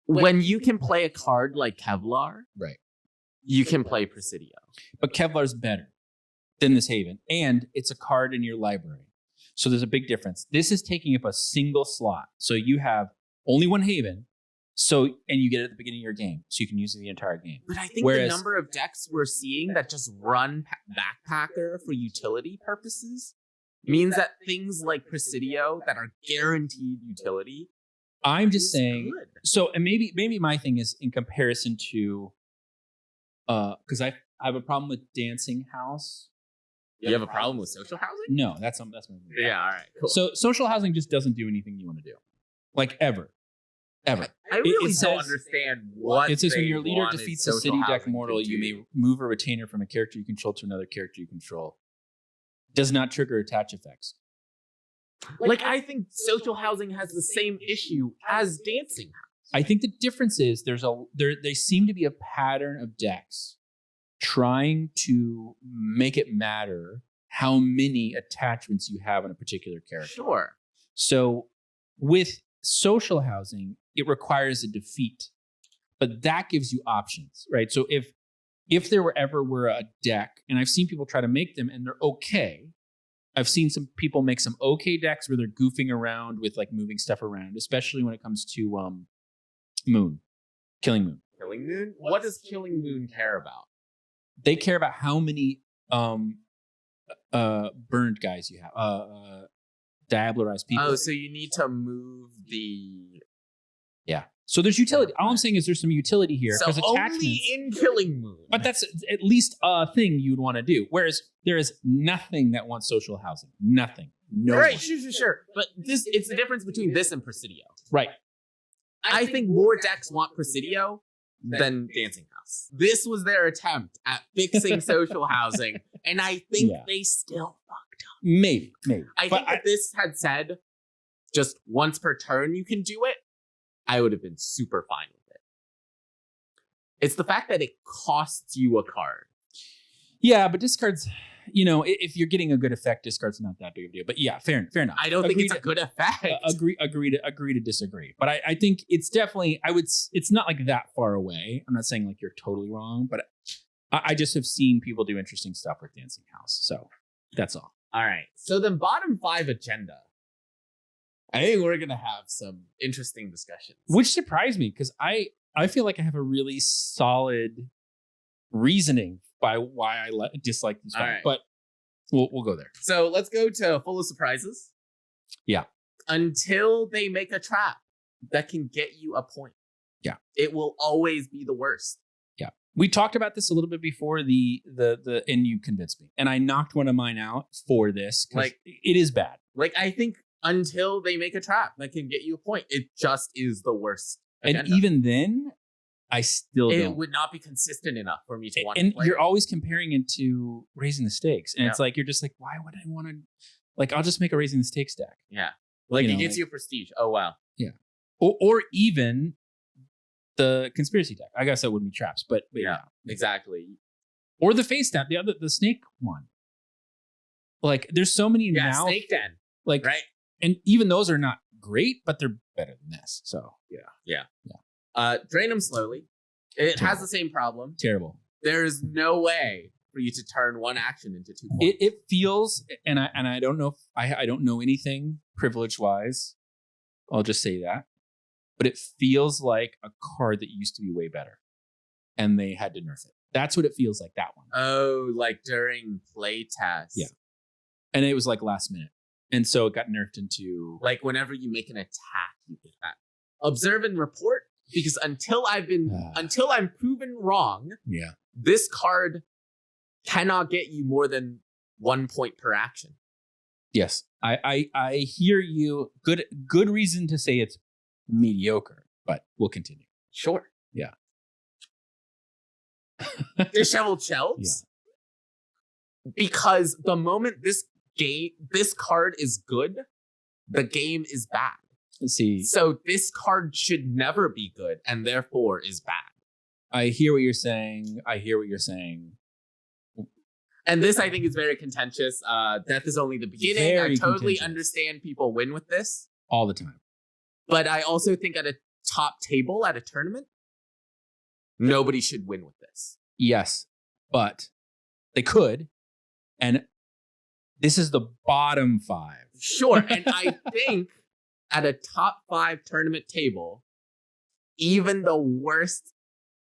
when you can play a card like Kevlar, Right. you can play Presidio. But Kevlar's better than this Haven, and it's a card in your library. So there's a big difference. This is taking up a single slot. So you have only one Haven, and you get it at the beginning of your game, so you can use it the entire game. But I think Whereas- the number of decks we're seeing that just run Backpacker for utility purposes means that things like Presidio that are guaranteed utility I'm just is saying. good. So, and maybe my thing is in comparison to, because I have a problem with Dancing House. You have a problem with social housing? No, that's my. Yeah, all right, cool. So social housing just doesn't do anything you want to do, like ever. I really it don't says- understand what It says when they your leader wanted defeats a social city deck housing to mortal, you do. may move a retainer from a character you control to another character you control. Does not trigger attach effects. Like, I think social housing has the same issue as Dancing House. I think the difference is there seem to be a pattern of decks trying to make it matter how many attachments you have on a particular character. Sure. So with social housing, it requires a defeat, but that gives you options, right? So if there were a deck, and I've seen people try to make them and they're okay. I've seen some people make some okay decks where they're goofing around with like moving stuff around, especially when it comes to Killing Moon. Killing Moon? What does Killing Moon care about? They care about how many burned guys you have, diablerized people. Oh, so you need to move the... Yeah. So there's utility. All I'm saying is there's some utility here So because only attachments. in Killing Moon. But that's at least a thing you'd want to do. Whereas there is nothing that wants social housing. Nothing. No. Right, one. sure. But it's the difference between this and Presidio. Right. I think more decks want Presidio than Dancing House. chaos. This was their attempt at fixing social housing, and I think Yeah. they still fucked up. Maybe. I think if this had said just once per turn you can do it, I would have been super fine with it. It's the fact that it costs you a card. Yeah, but discards, if you're getting a good effect, discard's not that big of a deal. But yeah, fair enough. I don't think it's a good effect. Agree to disagree. But I think it's definitely, it's not like that far away. I'm not saying like you're totally wrong, but I just have seen people do interesting stuff with Dancing House. So that's all. All right. So then bottom 5 agenda. I think we're going to have some interesting discussions. Which surprised me because I feel like I have a really solid reasoning by why I dislike this one. All right. But we'll go there. So let's go to Full of Surprises. Yeah. Until they make a trap that can get you a point. Yeah. It will always be the worst. Yeah. We talked about this a little bit before and you convinced me. And I knocked one of mine out for this because Like- it is bad. Like, I think until they make a trap that can get you a point, it just is the worst agenda. And even then, I still it don't. would not be consistent enough for me to want to And play you're it. always comparing it to Raising the Stakes. And it's Yeah. like, you're just like, why would I want to? Like, I'll just make a Raising the Stakes deck. Yeah. Like, You it know, gets like- you prestige. Oh, wow. Or even the Conspiracy deck. I guess that wouldn't be traps, but Yeah. Exactly. Or the face stamp, the snake one. Like, there's so many Yeah, now. Snake Den. Like, Right? and even those are not great, but they're better than this. So Drain them slowly. It has Terrible. the same problem. terrible. There is no way for you to turn one action into 2 points. It feels, and I don't know if I don't know anything privilege wise. I'll just say that, but it feels like a card that used to be way better, and they had to nerf it. That's what it feels like. That one, Oh, like during play test. Yeah. and it was like last minute, and so it got nerfed into Like whenever you make an attack, you get that. Observe and report, because until I'm proven wrong, yeah. this card cannot get you more than 1 point per action. Yes, I hear you. Good reason to say it's mediocre, but we'll continue. Sure. Yeah. Disheveled Shelves. Because the moment this card is good, the game is bad. Let's see. So this card should never be good and therefore is bad. I hear what you're saying. And this, I think, is very contentious. Death is only the beginning. Very I totally contentious. understand people win with this. All the time. But I also think at a top table at a tournament, nobody should win with this. Yes, but they could. And this is the bottom 5. Sure. And I think at a top 5 tournament table, even the worst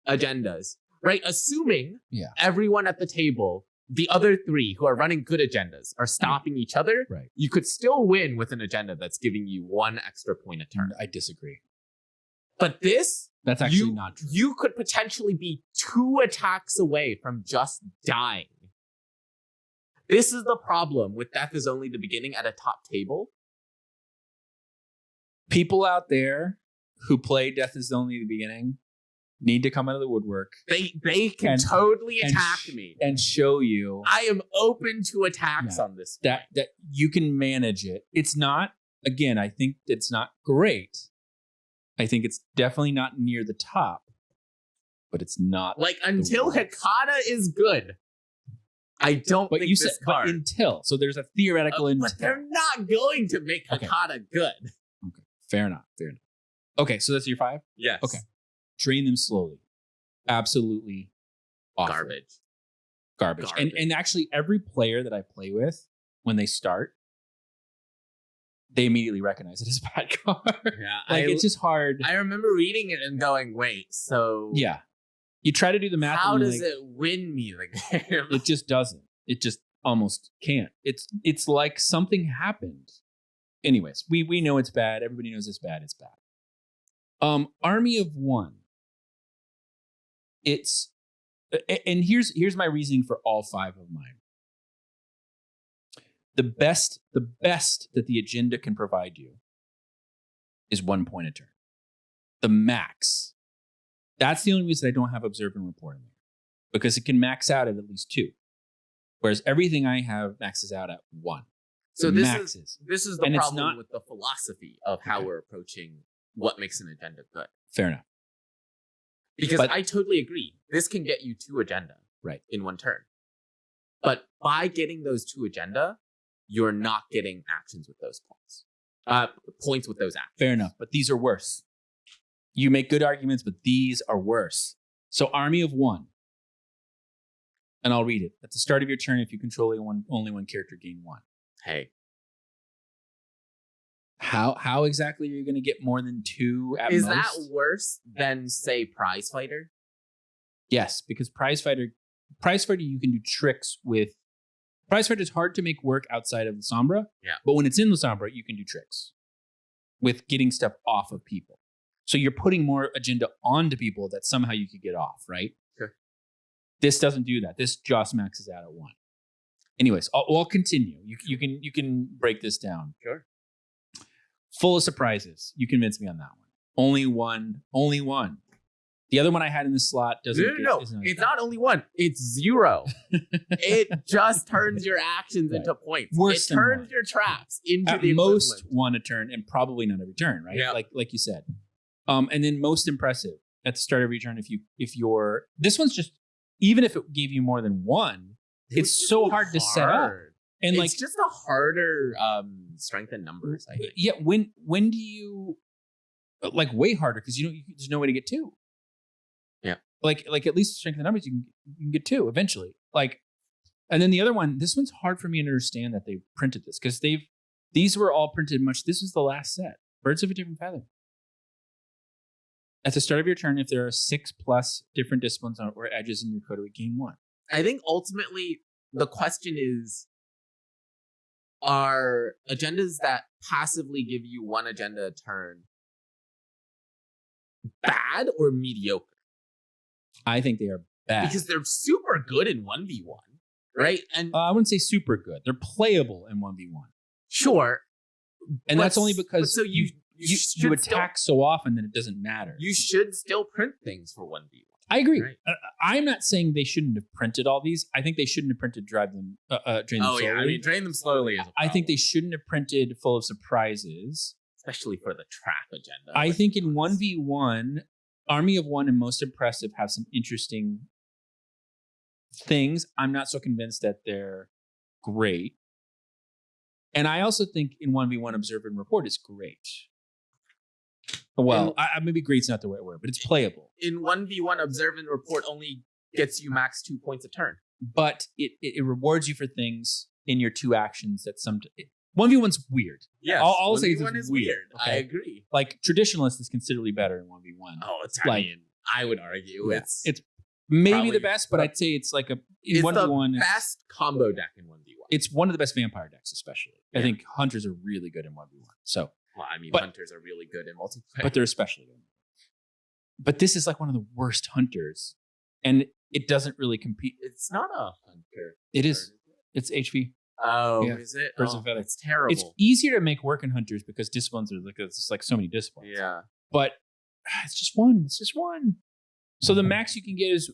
agendas, right? Assuming Yeah. everyone at the table, the other 3 who are running good agendas, are stopping each other, Right. you could still win with an agenda that's giving you 1 extra point a turn. I disagree. But this, That's actually not true. you could potentially be 2 attacks away from just dying. This is the problem with Death is Only the Beginning at a top table. People out there who play Death is Only the Beginning need to come out of the woodwork They can And- totally and attack sh- me. and show you I am open to attacks Yeah. on this. that you can manage it. It's not, again, I think it's not great. I think it's definitely not near the top, but it's not. Like until worst. Hikata is good, I don't But think you this said, but card. until. So there's a theoretical until. But they're not going to make Okay. Hikata good. Fair enough. Okay, so that's your 5? Yes. Okay. Drain them slowly. Absolutely awful. Garbage. And actually, every player that I play with, when they start, they immediately recognize it as a bad card. Yeah. Like, it's just hard. I remember reading it and going, wait, so Yeah. You try to do the math. how and you're does like, it win me the game? It just doesn't. It just almost can't. It's like something happened. Anyways, we know it's bad. Everybody knows it's bad. It's bad. Army of One. It's and here's my reasoning for all 5 of mine. The best that the agenda can provide you is 1 point a turn. The max That's the only reason I don't have observe and report in there, because it can max out at least 2, whereas everything I have maxes out at 1. So Maxes. this is the And it's problem not- with the philosophy of how we're approaching what makes an agenda good. Fair enough. Because But- I totally agree. This can get you 2 agenda Right. in one turn. But by getting those 2 agenda, you're not getting actions with those points. Points with those actions. Fair enough. But these are worse. You make good arguments, but these are worse. So Army of 1. And I'll read it. At the start of your turn, if you control only one character, gain 1. Hey, How exactly are you going to get more than 2 at is most? that worse than, say, Prize Fighter? Yes, because Prize Fighter, you can do tricks with. Prize Fighter is hard to make work outside of the Sombra. Yeah. But when it's in the Sombra, you can do tricks with getting stuff off of people. So you're putting more agenda onto people that somehow you could get off, right? Sure. This doesn't do that. This just maxes out at 1. Anyways, I'll continue. You can break this down. Sure. Full of surprises. You convinced me on that one. Only one. The other one I had in the slot doesn't. No. isn't It's not only 1. It's 0. It just turns your actions Right. into points. Worse it than turns 1. your traps into At the most equivalent. 1 a turn, and probably not every turn, right? Yeah. Like you said. And then most impressive at the start of every turn. If you're this one's just, even if it gave you more than 1, It would it's just so be hard to set up. And it's like, just a harder strength in numbers, I think. yeah, when do you, like, way harder, because there's no way to get 2. Yeah. Like at least strength in numbers, you can get 2 eventually. Like, and then the other one, this one's hard for me to understand that they printed this, because these were all printed this was the last set. Birds of a Different Feather. At the start of your turn, if there are 6+ different disciplines or edges in your coterie, gain 1. I think ultimately the question is, are agendas that passively give you 1 agenda a turn bad or mediocre? I think they are bad. Because they're super good in 1v1, right? And I wouldn't say super good. They're playable in 1v1. sure. And that's but- only but because so you should attack so often that it doesn't matter. You should still print things for 1v1. I agree. Right. I'm not saying they shouldn't have printed all these. I think they shouldn't have printed Drain Them Oh yeah, I Slowly. mean, drain them slowly is a problem. I think they shouldn't have printed Full of Surprises. especially for the trap agenda. I let's think be in honest. 1v1, Army of 1 and Most Impressive have some interesting things. I'm not so convinced that they're great. And I also think in 1v1, Observe and Report is great. Well, maybe great's not the right word, but it's playable. in 1v1, observe and report only gets you max 2 points a turn. But it rewards you for things in your 2 actions that 1v1's weird. Yes, I'll say it's 1v1 is weird, weird. I okay? agree. Like, Traditionalist is considerably better in 1v1. Oh, it's Like- I mean, I would argue Yeah, it's maybe probably- the best, but I'd say it's like in it's 1v1. the best combo deck in 1v1. It's one of the best vampire decks, especially. I Yeah. think Hunters are really good in 1v1. So, Well, I mean, but- hunters are really good in multiplayer. but they're especially good. But this is like one of the worst Hunters, and it doesn't really compete. it's not a hunter. It is. It's HV. Oh, Yeah. is it? Birds Oh, of Feather. it's terrible. It's easier to make work in Hunters because disciplines are like it's like so many disciplines. yeah. But it's just one. It's just one. So the max you can get is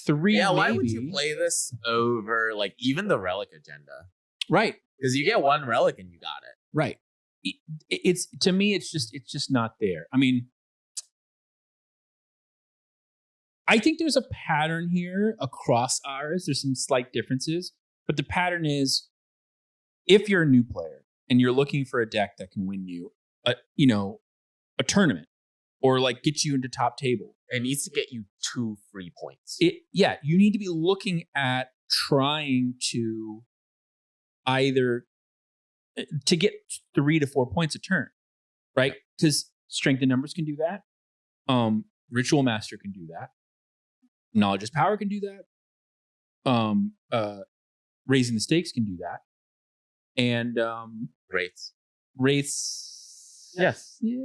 3. Yeah, why would maybe. you play this over like even the relic agenda? Right. Because you get 1 relic and you got it. Right. It's to me, it's just not there. I mean, I think there's a pattern here across ours. There's some slight differences, but the pattern is, if you're a new player and you're looking for a deck that can win you a tournament or like get you into top table, It needs to get you 2 free points. you need to be looking at trying to either to get 3 to 4 points a turn, right? Because Strength in Numbers can do that. Ritual Master can do that. Knowledge is Power can do that. Raising the Stakes can do that. And Wraiths. Wraiths, Yes. yeah,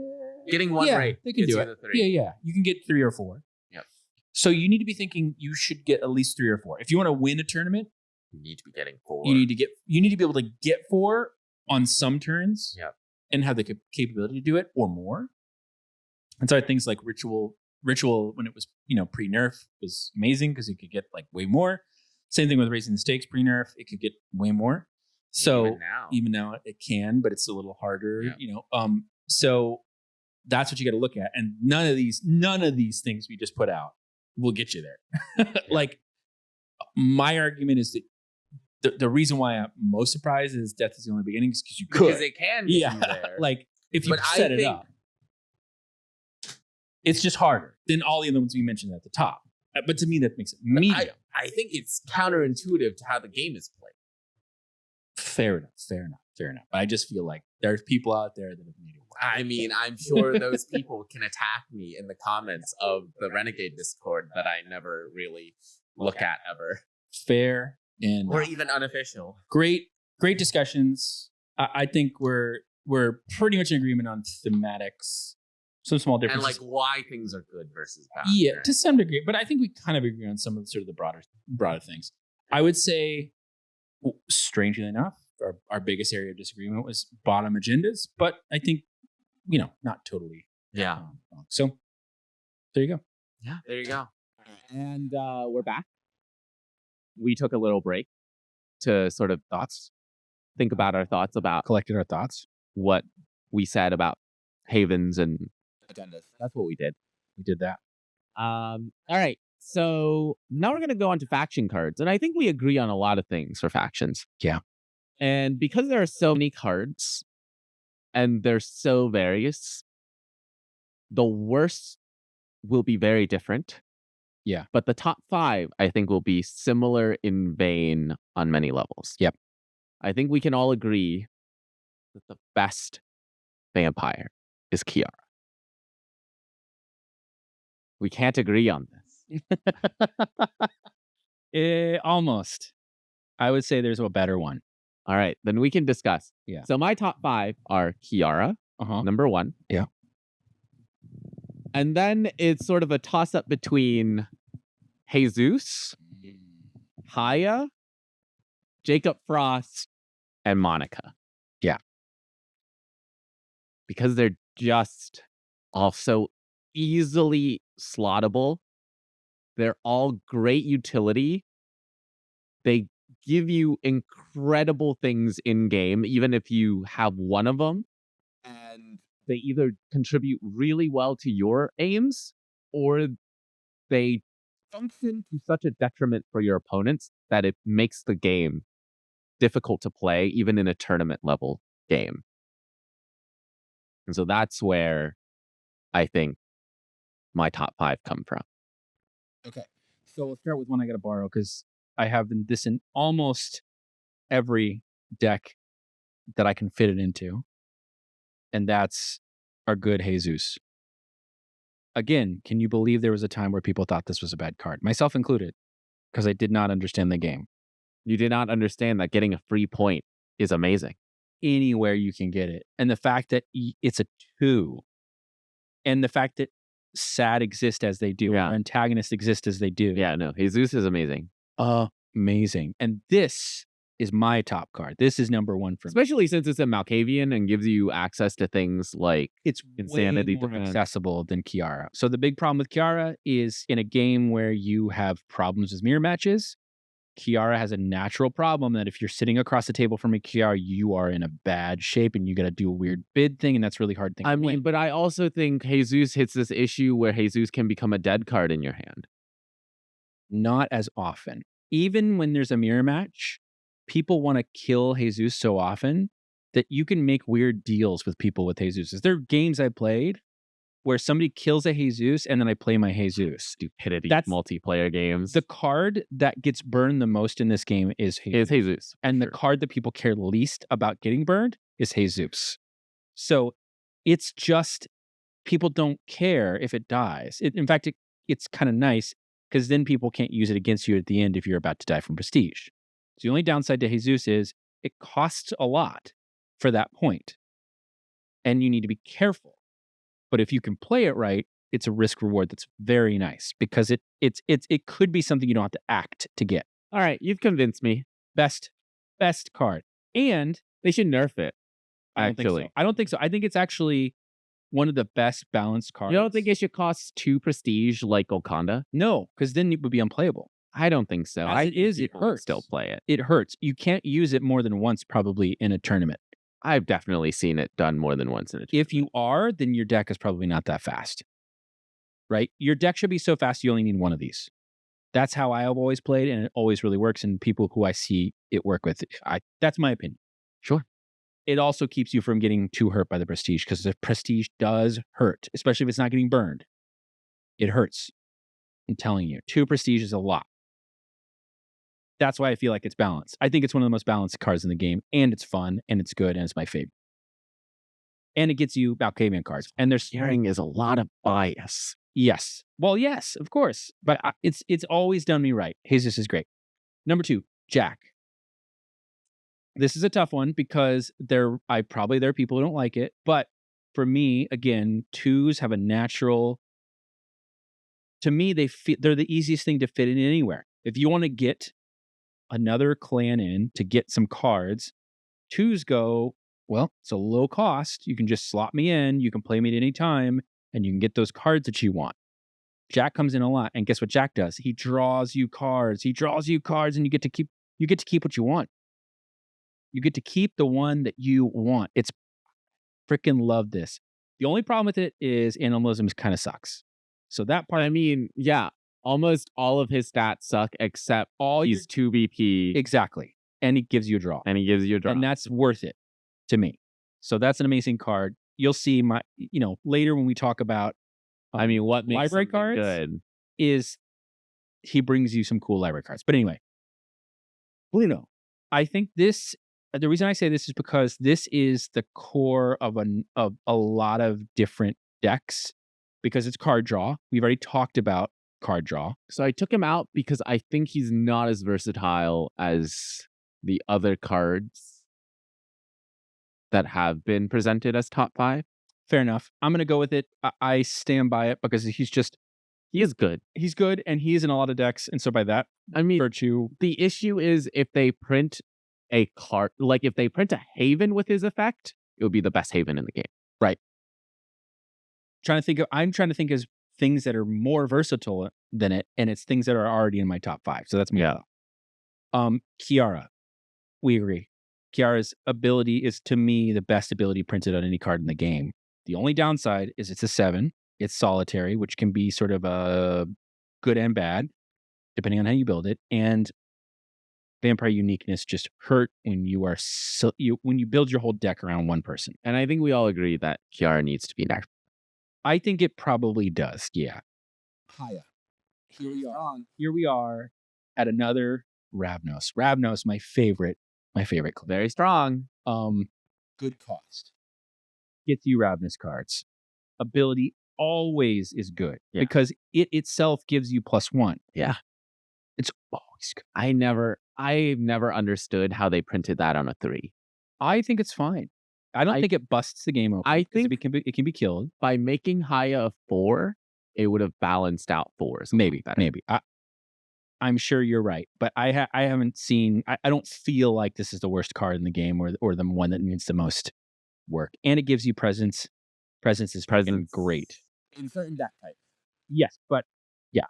Getting 1 yeah, wraith they can gets do you it. the 3. Yeah. You can get 3 or 4. Yep. So you need to be thinking you should get at least 3 or 4. If you want to win a tournament, You need to be getting 4. you need to be able to get 4 on some turns. Yep. And have the capability to do it or more. And so things like Ritual Ritual, when it was, pre-nerf, was amazing because it could get like way more. Same thing with Raising the Stakes pre-nerf. It could get way more. So even now it can, but it's a little harder, So that's what you got to look at. And none of these things we just put out will get you there. Like, my argument is that the reason why I'm most surprised is Death is the Only Beginning is because you could. Because it can get you there. Like, if you set it up, it's just harder than all the other ones we mentioned at the top. But to me, that makes it medium. I think it's counterintuitive to how the game is played. Fair enough. But I just feel like there's people out there that have made it work. I mean, I'm sure those people can attack me in the comments of the Renegade Discord that I never really look at ever. Fair and or even unofficial. Great discussions. I think we're pretty much in agreement on thematics. Some small differences. And like why things are good versus bad. Yeah, to some degree. But I think we kind of agree on some of the sort of the broader things. I would say, strangely enough, our biggest area of disagreement was bottom agendas. But I think, not totally wrong. So there you go. Yeah, there you go. And we're back. We took a little break to sort of think about our thoughts about Collected our thoughts. what we said about havens and agendas. That's what we did. We did that. All right. So now we're going to go on to faction cards. And I think we agree on a lot of things for factions. Yeah. And because there are so many cards and they're so various, the worst will be very different. Yeah. But the top 5, I think, will be similar in vein on many levels. Yep. I think we can all agree that the best vampire is Kiara. We can't agree on this. Almost. I would say there's a better one. All right, then we can discuss. Yeah. So my top 5 are Kiara, number 1. Yeah. And then it's sort of a toss-up between Jesus, Haya, Jacob Frost, and Monica. Yeah. Because they're just also easily slottable. They're all great utility. They give you incredible things in game, even if you have one of them. And they either contribute really well to your aims, or they function to such a detriment for your opponents that it makes the game difficult to play, even in a tournament level game. And so that's where I think my top 5 come from. Okay. So we'll start with one I got to borrow because I have this in almost every deck that I can fit it into. And that's our good Jesus. Again, can you believe there was a time where people thought this was a bad card? Myself included, because I did not understand the game. You did not understand that getting a free point is amazing. Anywhere you can get it. And the fact that it's a 2, and the fact that SAD exist as they do, or antagonists exist as they do. Yeah, no, Jesus is amazing. Amazing. And this is my top card. This is number 1 for me. Especially since it's a Malkavian and gives you access to things like it's insanity way more defense. accessible than Kiara. So the big problem with Kiara is in a game where you have problems with mirror matches, Kiara has a natural problem that if you're sitting across the table from a Kiara, you are in a bad shape and you got to do a weird bid thing, and that's really hard thing. I mean, but I also think Jesus hits this issue where Jesus can become a dead card in your hand. Not as often. Even when there's a mirror match, people want to kill Jesus so often that you can make weird deals with people with Jesus. There are games I played where somebody kills a Jesus and then I play my Jesus. Stupidity. That's multiplayer games. The card that gets burned the most in this game is Jesus. And the card that people care least about getting burned is Jesus. So it's just, people don't care if it dies. In fact, it's kind of nice because then people can't use it against you at the end if you're about to die from prestige. So the only downside to Jesus is it costs a lot for that point. And you need to be careful. But if you can play it right, it's a risk reward that's very nice because it could be something you don't have to act to get. All right, you've convinced me. Best card. And they should nerf it. I don't think so. I think it's actually one of the best balanced cards. You don't think it should cost 2 prestige like Golconda? No, because then it would be unplayable. I don't think so. As it is, it hurts. Still play it. It hurts. You can't use it more than once probably in a tournament. I've definitely seen it done more than once in a tournament. If you are, then your deck is probably not that fast. Right? Your deck should be so fast you only need one of these. That's how I have always played, and it always really works. And people who I see it work with, that's my opinion. Sure. It also keeps you from getting too hurt by the prestige, because the prestige does hurt, especially if it's not getting burned. It hurts. I'm telling you, 2 prestige is a lot. That's why I feel like it's balanced. I think it's one of the most balanced cards in the game, and it's fun, and it's good, and it's my favorite. And it gets you Valkavian cards. And there's Hearing is a lot of bias. Yes. Well, yes, of course. But it's always done me right. Jesus is great. Number 2, Jack. This is a tough one because there are people who don't like it. But for me, again, 2s have a natural. To me, they're the easiest thing to fit in anywhere. If you want to get another clan in to get some cards, 2s go, well, it's a low cost. You can just slot me in. You can play me at any time, and you can get those cards that you want. Jack comes in a lot, and guess what Jack does? He draws you cards. And you get to keep what you want. You get to keep the one that you want. It's freaking love this. The only problem with it is animalism kind of sucks. So that part, I mean, yeah, almost all of his stats suck except he's 2 BP. Exactly. And he gives you a draw. And that's worth it to me. So that's an amazing card. You'll see later when we talk about what makes library cards good is he brings you some cool library cards. But anyway, Bluno, I think the reason I say this is because this is the core of a lot of different decks, because it's card draw. We've already talked about card draw. So I took him out because I think he's not as versatile as the other cards that have been presented as top 5. Fair enough. I'm going to go with it. I stand by it because he is good. He's good, and he's in a lot of decks. And so by that virtue. The issue is if they print a card, like if they print a Haven with his effect, it would be the best Haven in the game. Right. I'm trying to think of things that are more versatile than it, and it's things that are already in my top 5. So that's me. Yeah. Kiara. We agree. Kiara's ability is, to me, the best ability printed on any card in the game. The only downside is it's a 7. It's solitary, which can be sort of a good and bad, depending on how you build it. And Vampire Uniqueness just hurt when when you build your whole deck around one person. And I think we all agree that Kiara needs to be next. I think it probably does. Yeah. Hiya. Here we are at another Ravnos. Ravnos, my favorite. Very strong. Good cost. Gets you Ravnos cards. Ability always is good because it itself gives you +1. Yeah. It's always good. I've never understood how they printed that on a 3. I think it's fine. I don't think it busts the game open. I think it can be killed. By making Haya a 4, it would have balanced out 4s. Maybe. I'm sure you're right, but I haven't seen. I don't feel like this is the worst card in the game, or the one that needs the most work. And it gives you presence. Presence is great in certain deck types. Yes, but yeah.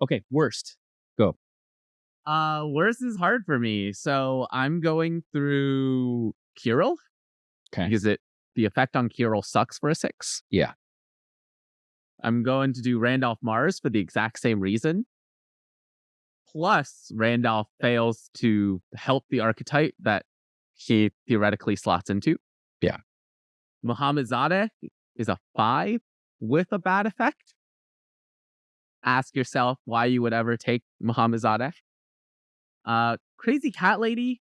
Okay, worst. Go. Worst is hard for me, so I'm going through Kirill. Okay. Because the effect on Kirill sucks for a 6. Yeah. I'm going to do Randolph Mars for the exact same reason. Plus, Randolph fails to help the archetype that he theoretically slots into. Yeah. Mohammedzadeh is a 5 with a bad effect. Ask yourself why you would ever take Mohammedzadeh. Crazy Cat Lady,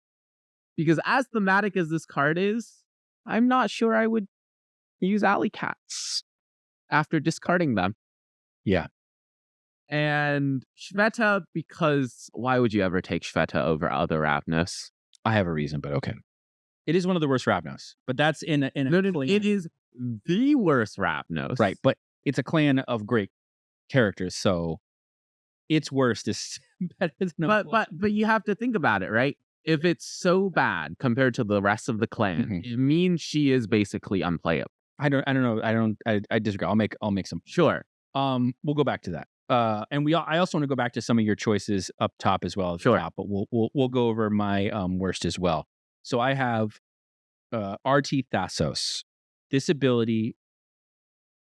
because as thematic as this card is, I'm not sure I would use alley cats after discarding them. Yeah. And Shveta, because why would you ever take Shveta over other Ravnos? I have a reason, but okay. It is one of the worst Ravnos, but that's in a clan. It is the worst Ravnos. Right, but it's a clan of great characters, so its worst is better than but you have to think about it, right? If it's so bad compared to the rest of the clan, it means she is basically unplayable. I don't know. I disagree. I'll make some. Sure. We'll go back to that. I also want to go back to some of your choices up top as well. Sure. Top, but we'll go over my worst as well. So I have RT Thassos. This ability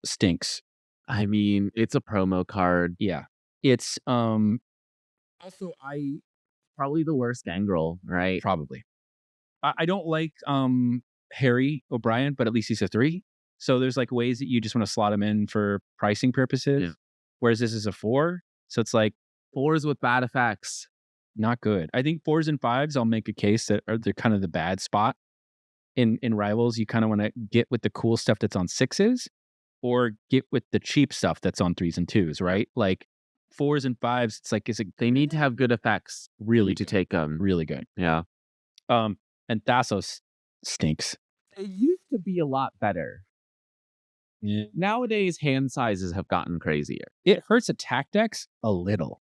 stinks. I mean, it's a promo card. Yeah. It's Also, probably the worst Gangrel, right? probably. I don't like Harry O'Brien, but at least he's a 3. So there's like ways that you just want to slot him in for pricing purposes. Yeah. Whereas this is a 4. So it's like 4s with bad effects. not good. I think 4s and 5s, I'll make a case that they're kind of the bad spot in Rivals. You kind of want to get with the cool stuff that's on 6s or get with the cheap stuff that's on 3s and 2s, right? Like 4s and 5s, it's like, They need to have good effects really to good. take them. Really good. Yeah. And Thassos stinks. It used to be a lot better. Yeah. Nowadays, hand sizes have gotten crazier. It hurts attack decks a little.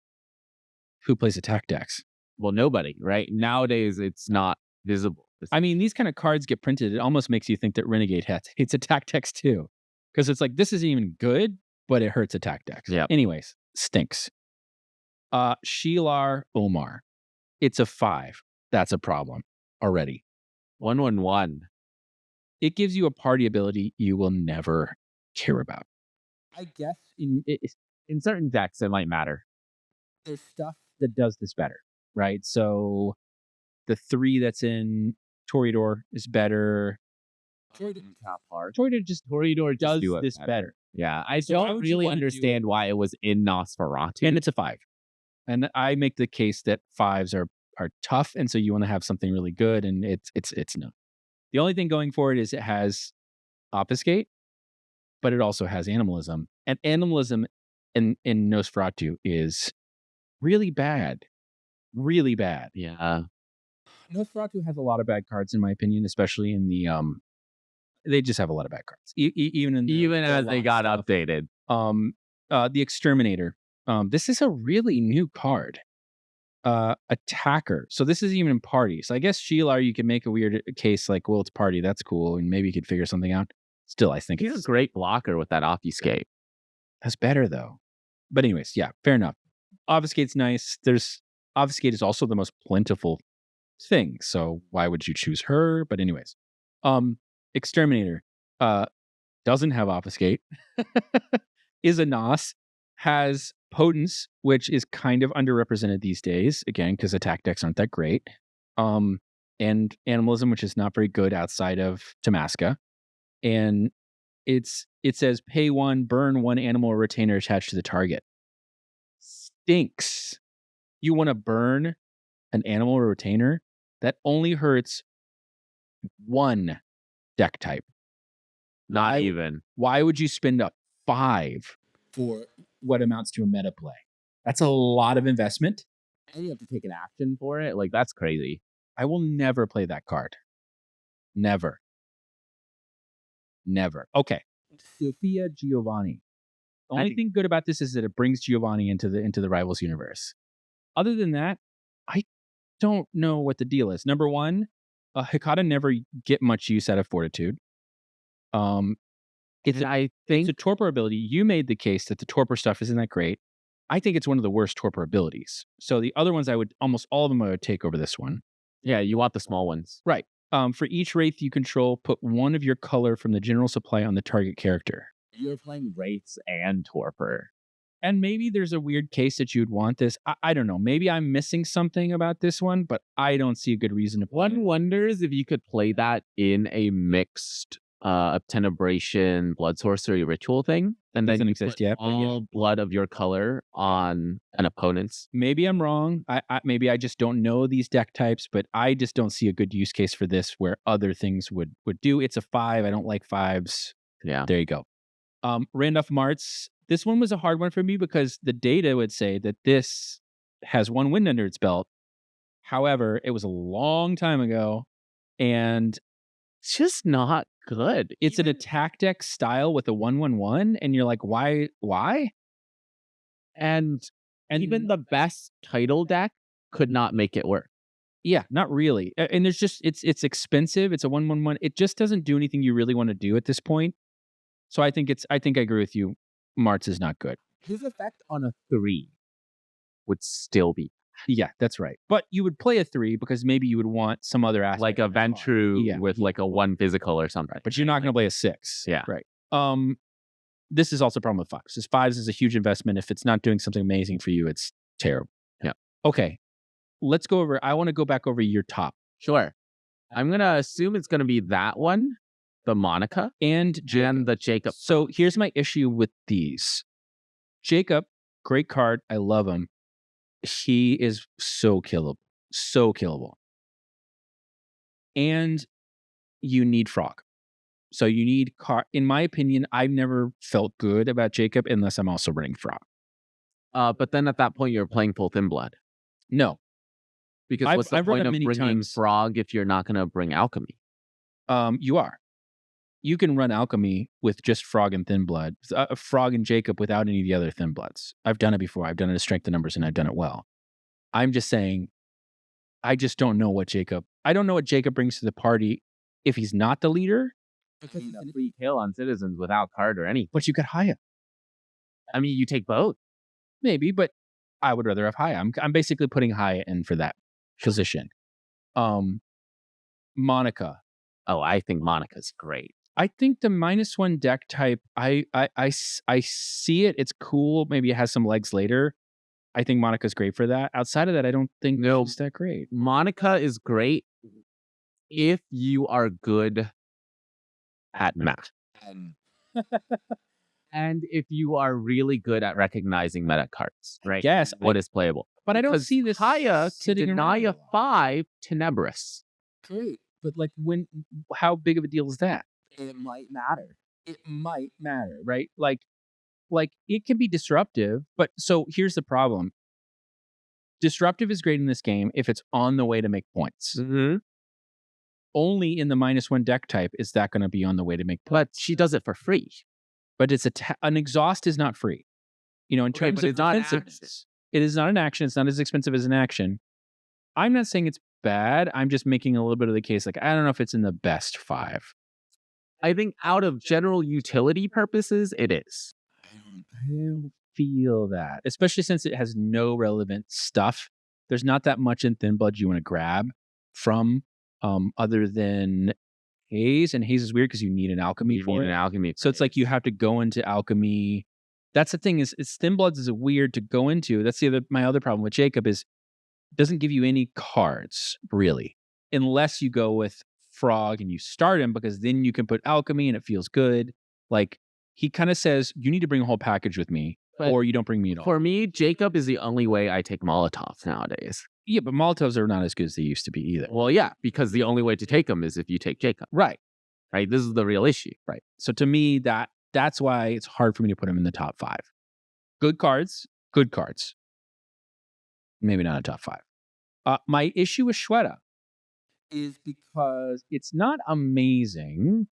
Who plays attack decks? Well, nobody, right? Nowadays, it's not visible. I mean, these kind of cards get printed. It almost makes you think that Renegade hates attack decks too. Because it's like, this isn't even good, but it hurts attack decks. Yep. Anyways, stinks. Sheelar Omar. It's a 5. That's a problem already. 1/1/1. It gives you a party ability you will never care about. I guess In certain decks, it might matter. there's stuff that does this better, right? So the 3 that's in Toreador is better. Toreador does do it this better. Yeah, I So why don't would you really wanna do understand why it was in Nosferatu. And it's a 5. And I make the case that 5s are tough, and so you want to have something really good, and it's no. The only thing going for it is it has Obfuscate, but it also has Animalism. And Animalism in Nosferatu is really bad. Really bad. Yeah. Nosferatu has a lot of bad cards, in my opinion, especially in the they just have a lot of bad cards. Even in Even as they got stuff. updated. The Exterminator. This is a really new card. Attacker. So this is even in party. So I guess Sheelar, you can make a weird case like, well, it's party. That's cool. And maybe you could figure something out. Still, I think He's a it's great blocker with that Obfuscate. that's better though. But anyways, yeah, fair enough. Obfuscate's nice. Obfuscate is also the most plentiful thing. So why would you choose her? But anyways, Exterminator doesn't have Obfuscate. Is a Nos, has Potence, which is kind of underrepresented these days, again, because attack decks aren't that great. And Animalism, which is not very good outside of Tamaska. And it says pay 1, burn 1 animal or retainer attached to the target. Stinks. You want to burn an animal or retainer? That only hurts 1 deck type. Not even. Why would you spend a 5 for what amounts to a meta play? That's a lot of investment. And you have to take an action for it. Like, that's crazy. I will never play that card. Never. Okay. Sophia Giovanni. The only thing good about this is that it brings Giovanni into the Rivals universe. Other than that, I don't know what the deal is. Number 1, Hikata never get much use out of Fortitude. It's a torpor ability. You made the case that the torpor stuff isn't that great. I think it's one of the worst torpor abilities. So the other ones almost all of them I would take over this one. Yeah, you want the small ones. Right. For each Wraith you control, put 1 of your color from the general supply on the target character. You're playing Wraiths and Torpor. And maybe there's a weird case that you'd want this. I don't know. Maybe I'm missing something about this one, but I don't see a good reason to play One it. wonders if you could play that in a mixed Obtenebration blood sorcery ritual thing. And Doesn't then you exist put yet, but all blood of your color on an opponent's. Maybe I'm wrong. Maybe I just don't know these deck types, but I just don't see a good use case for this where other things would do. It's a 5. I don't like 5s. Yeah. There you go. Randolph Martz. This one was a hard one for me because the data would say that this has 1 win under its belt. However, it was a long time ago, and It's just not good. it's an attack deck style with a 1/1/1, and you're like, why? And even the best title deck could not make it work. Yeah, not really. And there's just it's expensive. It's a 1/1/1. It just doesn't do anything you really want to do at this point. So I think I agree with you. Martz is not good. His effect on a 3 would still be Yeah, that's right. But you would play a 3 because maybe you would want some other aspect. like a Ventru with like a 1 physical or something. But you're not going to play a 6. Yeah. Right. This is also a problem with 5s. Because 5s is a huge investment. If it's not doing something amazing for you, it's terrible. Yeah. Okay. Let's go over. I want to go back over your top. Sure. I'm going to assume it's going to be that one, the Monica, and the Jacob. So here's my issue with these. Jacob, great card. I love him. He is so killable. So killable. And you need Frog. So you need in my opinion, I've never felt good about Jacob unless I'm also running Frog. But then at that point, you're playing full Thin Blood. No. Because what's the point of bringing Frog if you're not going to bring Alchemy? You are. You can run Alchemy with just Frog and Thin Blood. Frog and Jacob without any of the other Thin Bloods. I've done it before. I've done it as Strength of Numbers, and I've done it well. I'm just saying, I just don't know what Jacob... I don't know what Jacob brings to the party if he's not the leader. Because he's a free kill on citizens without card or anything. But you got Haya. I mean, you take both. Maybe, but I would rather have Haya. I'm basically putting Haya in for that position. Monica. Oh, I think Monica's great. I think the -1 deck type, I see it. It's cool. Maybe it has some legs later. I think Monica's great for that. Outside of that, I don't think it's that great. Monica is great if you are good at math. And if you are really good at recognizing meta cards, right? Yes. What is playable. But I don't see this Haya sitting deny a around. 5 Tenebris. Great. But like how big of a deal is that? It might matter. It might matter, right? Like it can be disruptive, but so here's the problem. Disruptive is great in this game if it's on the way to make points. Mm-hmm. Only in the -1 deck type is that going to be on the way to make points. But she does it for free. But it's an exhaust is not free. You know, in terms of defensiveness, it is not an action. It's not as expensive as an action. I'm not saying it's bad. I'm just making a little bit of the case. Like, I don't know if it's in the best 5. I think out of general utility purposes, it is. I don't feel that, especially since it has no relevant stuff. There's not that much in Thin Blood you want to grab from, other than Haze. And Haze is weird because you need an alchemy for it. So it's like you have to go into alchemy. That's the thing is Thin Bloods is weird to go into. That's my other problem with Jacob is it doesn't give you any cards really, unless you go with Frog and you start him because then you can put alchemy and it feels good. Like he kind of says, you need to bring a whole package with me or you don't bring me at all. For me, Jacob is the only way I take Molotovs nowadays. Yeah, but Molotovs are not as good as they used to be either. Well, yeah, because the only way to take them is if you take Jacob. Right. Right. This is the real issue. Right. So to me, that's why it's hard for me to put him in the top 5. Good cards. Maybe not a top 5. My issue with Shweta is because it's not amazing.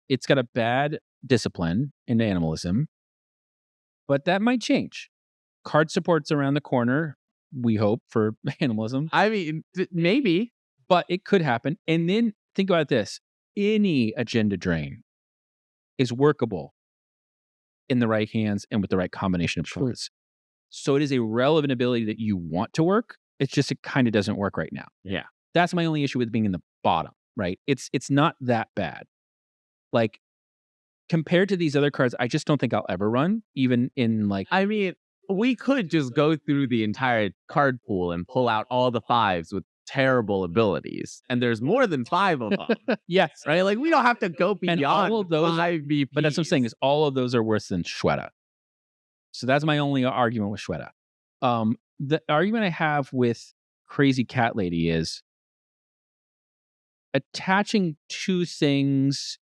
It's got a bad discipline into animalism, but that might change. Card support's around the corner, we hope, for animalism. I mean, maybe, but it could happen. And then think about this. Any agenda drain is workable in the right hands and with the right combination of cards. So it is a relevant ability that you want to work. It's just it kind of doesn't work right now. Yeah. That's my only issue with being in the bottom, right? It's not that bad. Like compared to these other cards, I just don't think I'll ever run, even in like... I mean, we could just go through the entire card pool and pull out all the 5s with terrible abilities. And there's more than 5 of them. Yes. Right? Like we don't have to go beyond all of those 5 VPs. But that's what I'm saying is all of those are worse than Shweta. So that's my only argument with Shweta. The argument I have with Crazy Cat Lady is attaching 2 things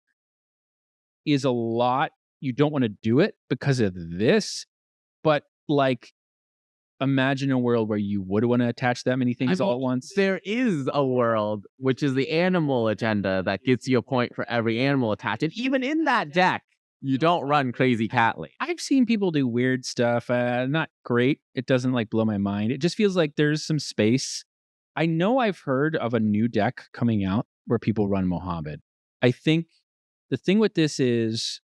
is a lot. You don't want to do it because of this, but like imagine a world where you would want to attach that many things all at once. There is a world, which is the animal agenda that gets you a point for every animal attached. And even in that deck, you don't run Crazy Cat Lady. I've seen people do weird stuff. Not great. It doesn't like blow my mind. It just feels like there's some space. I know I've heard of a new deck coming out where people run Mohammed. I think the thing with this is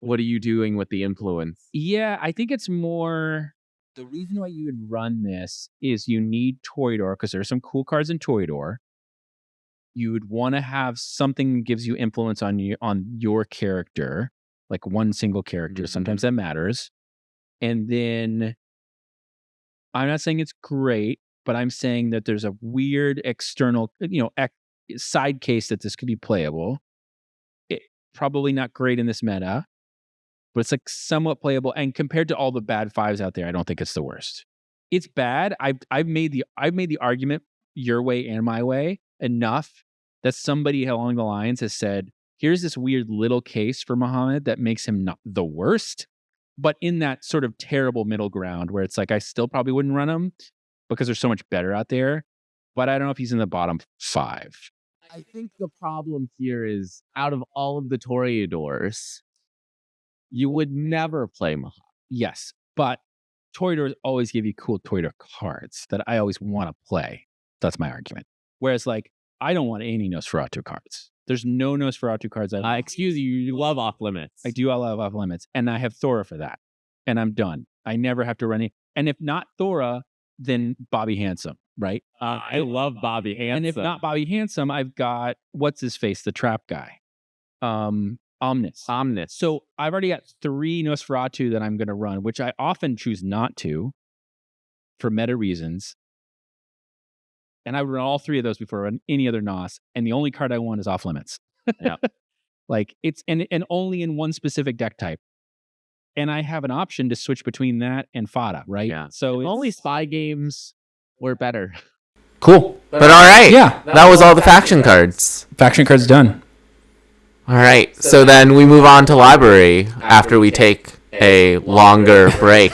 What are you doing with the influence? Yeah, I think it's more the reason why you would run this is you need Toreador because there's some cool cards in Toreador. You would want to have something that gives you influence on your character, like one single character. Sometimes that matters. And then I'm not saying it's great, but I'm saying that there's a weird external, side case that this could be playable. Probably not great in this meta, but it's like somewhat playable. And compared to all the bad 5s out there, I don't think it's the worst. It's bad. I've made the argument your way and my way enough that somebody along the lines has said, here's this weird little case for Muhammad that makes him not the worst, but in that sort of terrible middle ground where it's like, I still probably wouldn't run him because there's so much better out there, but I don't know if he's in the bottom 5. I think the problem here is out of all of the Toreadors, you would never play Muhammad. Yes, but Toreadors always give you cool Toreador cards that I always want to play. That's my argument. Whereas, like, I don't want any Nosferatu cards. There's no Nosferatu cards. Excuse you love off limits. I do. I love off limits, and I have Thora for that, and I'm done. I never have to run any. And if not Thora, then Bobby Handsome, right? I love Bobby Handsome. And if not Bobby Handsome, I've got what's his face, the trap guy, Omnis. So I've already got 3 Nosferatu that I'm going to run, which I often choose not to for meta reasons. And I run all 3 of those before I run any other Nos. And the only card I want is off limits. Yeah. Like it's and only in one specific deck type. And I have an option to switch between that and Fada, right? Yeah. So only spy games were better. Cool. But all right. Yeah. That was all the faction cards. Faction cards done. All right. So then we move on to library after we take a longer break.